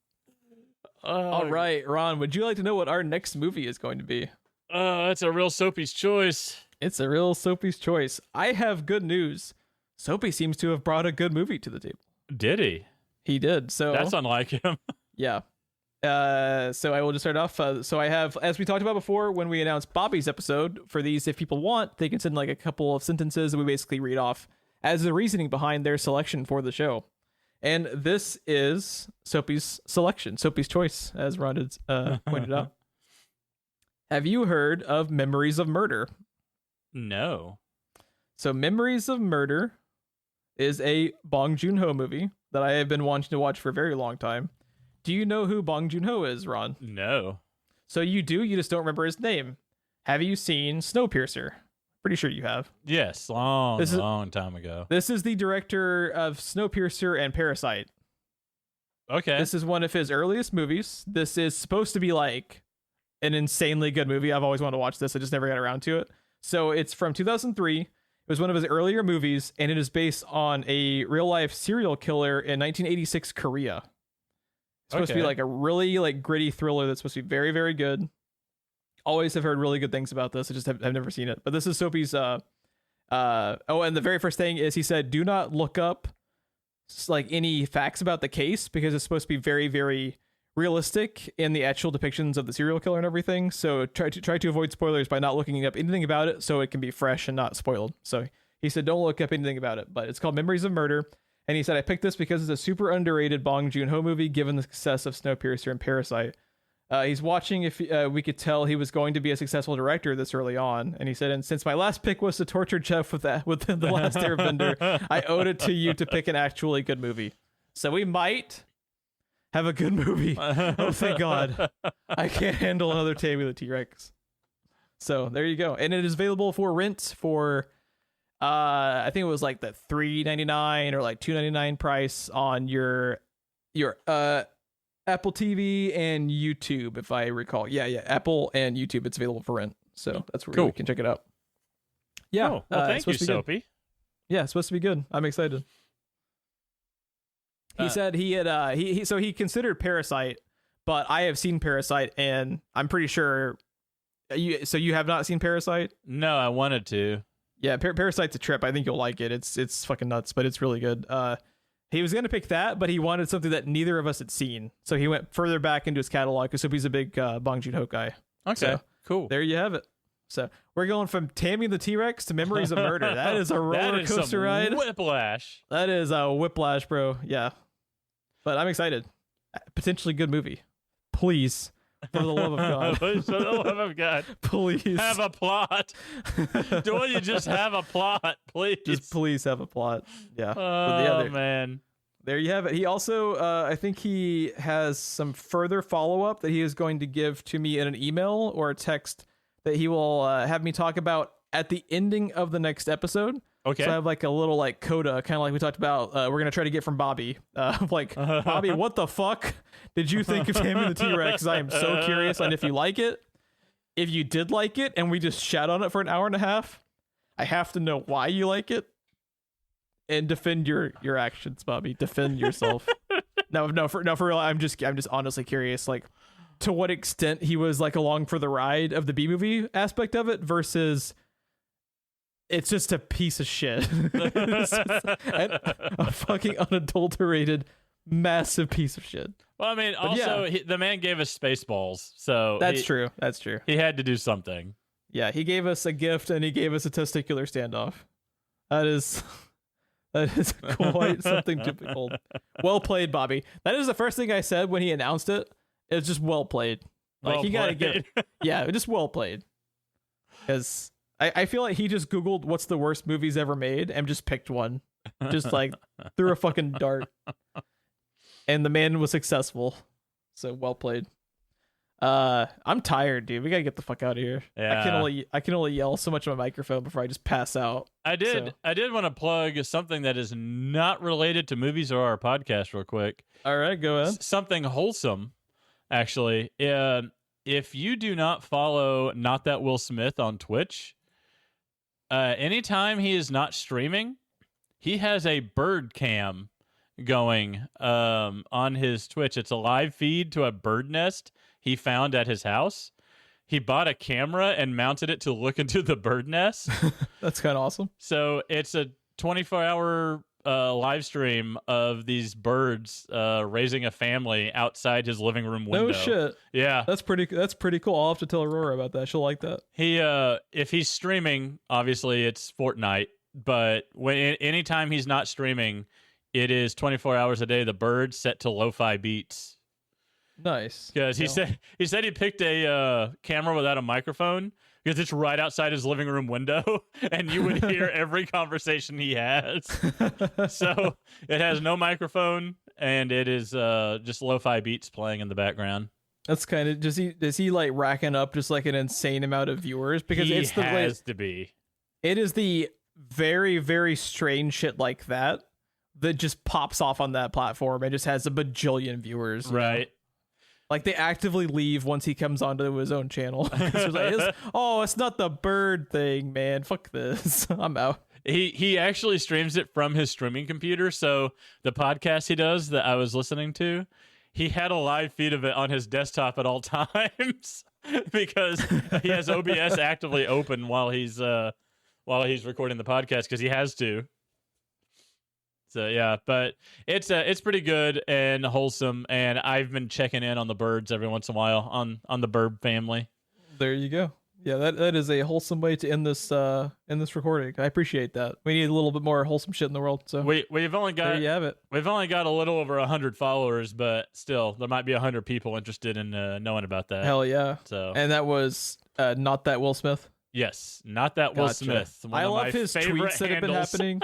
All right, Ron, would you like to know what our next movie is going to be? That's a real Soapy's choice. It's a real Soapy's choice. I have good news. Soapy seems to have brought a good movie to the table. Did he? He did. So that's unlike him. Yeah. So I will just start off. So I have, as we talked about before, when we announced Bobby's episode, for these, if people want, they can send like a couple of sentences that we basically read off as the reasoning behind their selection for the show. And this is Soapy's selection, Soapy's choice, as Ron had pointed out. Have you heard of Memories of Murder? No. So Memories of Murder is a Bong Joon-ho movie that I have been wanting to watch for a very long time. Do you know who Bong Joon-ho is, Ron? No. So you do, you just don't remember his name. Have you seen Snowpiercer? Pretty sure you have. Yes, long time ago. This is the director of Snowpiercer and Parasite. Okay. This is one of his earliest movies. This is supposed to be like an insanely good movie. I've always wanted to watch this. I just never got around to it. So it's from 2003. It was one of his earlier movies, and it is based on a real-life serial killer in 1986 Korea. It's supposed to be like a really like gritty thriller that's supposed to be very, very good. Always have heard really good things about this. I just have never seen it. But this is Soapy's and the very first thing is he said, do not look up like any facts about the case because it's supposed to be very, very realistic in the actual depictions of the serial killer and everything. So try to avoid spoilers by not looking up anything about it so it can be fresh and not spoiled. So he said, don't look up anything about it, but it's called Memories of Murder. And he said, I picked this because it's a super underrated Bong Joon-ho movie given the success of Snowpiercer and Parasite. He's watching if we could tell he was going to be a successful director this early on. And he said, and since my last pick was to torture Geoff with The Last Airbender, I owed it to you to pick an actually good movie. So we might have a good movie. Oh, thank God. I can't handle another Tammy the T-Rex. So there you go. And it is available for rent for... I think it was like the $3.99 or like $2.99 price on your Apple TV and YouTube, if I recall. Yeah, Apple and YouTube. It's available for rent, so that's where you can check it out. Yeah, well, thank you, Soapy. Yeah, it's supposed to be good. I'm excited. He said he had he considered Parasite, but I have seen Parasite, and I'm pretty sure you have not seen Parasite. No, I wanted to. Yeah, Parasite's a trip. I think you'll like it. It's fucking nuts, but it's really good. He was gonna pick that, but he wanted something that neither of us had seen, so he went further back into his catalog because he's a big Bong Joon-ho guy. Okay, so, cool. There you have it. So we're going from Tammy the T-Rex to Memories of Murder. That is a roller coaster ride. Whiplash. That is a whiplash, bro. Yeah, but I'm excited. Potentially good movie. Please. For the love of God. For the love of God. Please. Have a plot. Don't you just have a plot, please? Just please have a plot. Yeah. Oh, man. There you have it. He also, I think he has some further follow-up that he is going to give to me in an email or a text that he will have me talk about at the ending of the next episode. Okay. So I have like a little like coda, kind of like we talked about. We're going to try to get from Bobby. Like, Bobby, what the fuck did you think of Tammy the T-Rex? I am so curious. And if you like it, if you did like it and we just shat on it for an hour and a half, I have to know why you like it and defend your actions, Bobby. Defend yourself. No, for real. I'm just honestly curious, like to what extent he was like along for the ride of the B-movie aspect of it versus it's just a piece of shit. A fucking unadulterated, massive piece of shit. Well, I mean, but also, the man gave us Spaceballs, so... That's true. He had to do something. Yeah, he gave us a gift, and he gave us a testicular standoff. That is quite something to behold. Well played, Bobby. That is the first thing I said when he announced it. It's just well played. Like, you gotta get it. Yeah, just well played. Because... I feel like he just Googled what's the worst movies ever made and just picked one. Just like threw a fucking dart. And the man was successful. So well played. I'm tired, dude. We gotta get the fuck out of here. Yeah. I can only yell so much on my microphone before I just pass out. I did want to plug something that is not related to movies or our podcast real quick. All right, go ahead. Something wholesome, actually. If you do not follow Not That Will Smith on Twitch, anytime he is not streaming, he has a bird cam going on his Twitch. It's a live feed to a bird nest he found at his house. He bought a camera and mounted it to look into the bird nest. That's kind of awesome. So it's a 24-hour live stream of these birds raising a family outside his living room window. No shit. Yeah, that's pretty cool. I'll have to tell Aurora about that. She'll like that. He if he's streaming, obviously it's Fortnite, but anytime he's not streaming, it is 24 hours a day. The birds set to lo-fi beats. Nice. Because he said he picked a camera without a microphone because it's right outside his living room window, and you would hear every conversation he has. So it has no microphone, and it is just lo-fi beats playing in the background. That's kind of does he like racking up just like an insane amount of viewers because it is the very, very strange shit like that just pops off on that platform and just has a bajillion viewers. Right. Like they actively leave once he comes onto his own channel. It's not the bird thing, man. Fuck this. I'm out. He actually streams it from his streaming computer. So the podcast he does that I was listening to, he had a live feed of it on his desktop at all times because he has OBS actively open while he's recording the podcast because he has to. So yeah, but it's pretty good and wholesome, and I've been checking in on the birds every once in a while on the bird family. There you go. Yeah, that is a wholesome way to end this recording. I appreciate that. We need a little bit more wholesome shit in the world. So we've only got there you have it. We've only got a little over 100 followers, but still there might be 100 people interested in knowing about that. Hell yeah! So and that was Not That Will Smith. Yes, Not That Will Smith. I love his tweets that have been happening.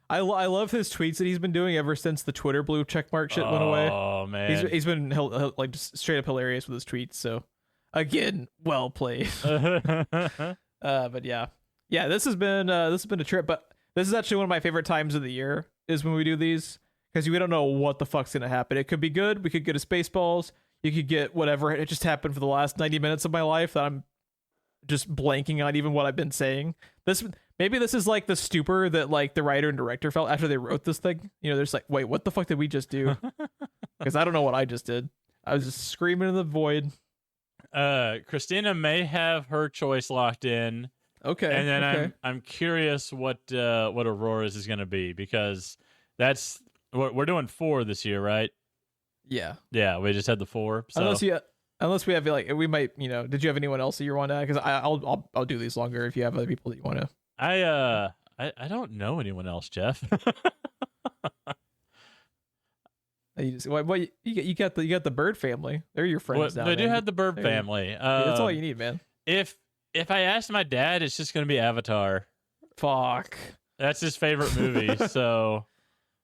I love his tweets that he's been doing ever since the Twitter blue checkmark shit went away. Oh man, he's been like just straight up hilarious with his tweets. So again, well played. But yeah, this has been a trip. But this is actually one of my favorite times of the year is when we do these because we don't know what the fuck's gonna happen. It could be good. We could get a Spaceballs. You could get whatever. It just happened for the last 90 minutes of my life that I'm just blanking on even what I've been saying. Maybe this is like the stupor that like the writer and director felt after they wrote this thing. You know, they're just like, wait, what the fuck did we just do? Because I don't know what I just did. I was just screaming in the void. Christina may have her choice locked in. Okay. And then I'm curious what Aurora's is going to be because that's we're doing 4 this year, right? Yeah. Yeah, we just had the 4. So. Unless we have like we might, did you have anyone else that you want to add? Because I'll do these longer if you have other people that you want to. I don't know anyone else, Jeff. You got the bird family. They're your friends. They do have the bird family. That's all you need, man. If I ask my dad, it's just gonna be Avatar. Fuck. That's his favorite movie. So.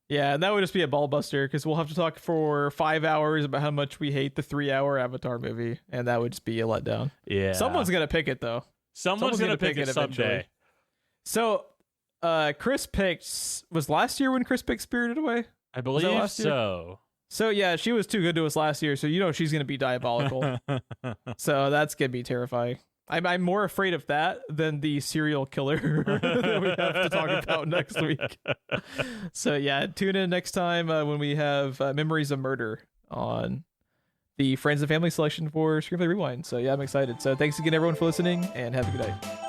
Yeah, and that would just be a ball buster because we'll have to talk for 5 hours about how much we hate the 3-hour Avatar movie, and that would just be a letdown. Yeah. Someone's gonna pick it though. Someone's gonna pick it someday. So, Chris picked. Was last year when Chris picked Spirited Away? I believe so. So yeah, she was too good to us last year. So she's gonna be diabolical. So that's gonna be terrifying. I'm more afraid of that than the serial killer that we have to talk about next week. So yeah, tune in next time when we have Memories of Murder on the Friends and Family selection for Screenplay Rewind. So yeah, I'm excited. So thanks again, everyone, for listening, and have a good night.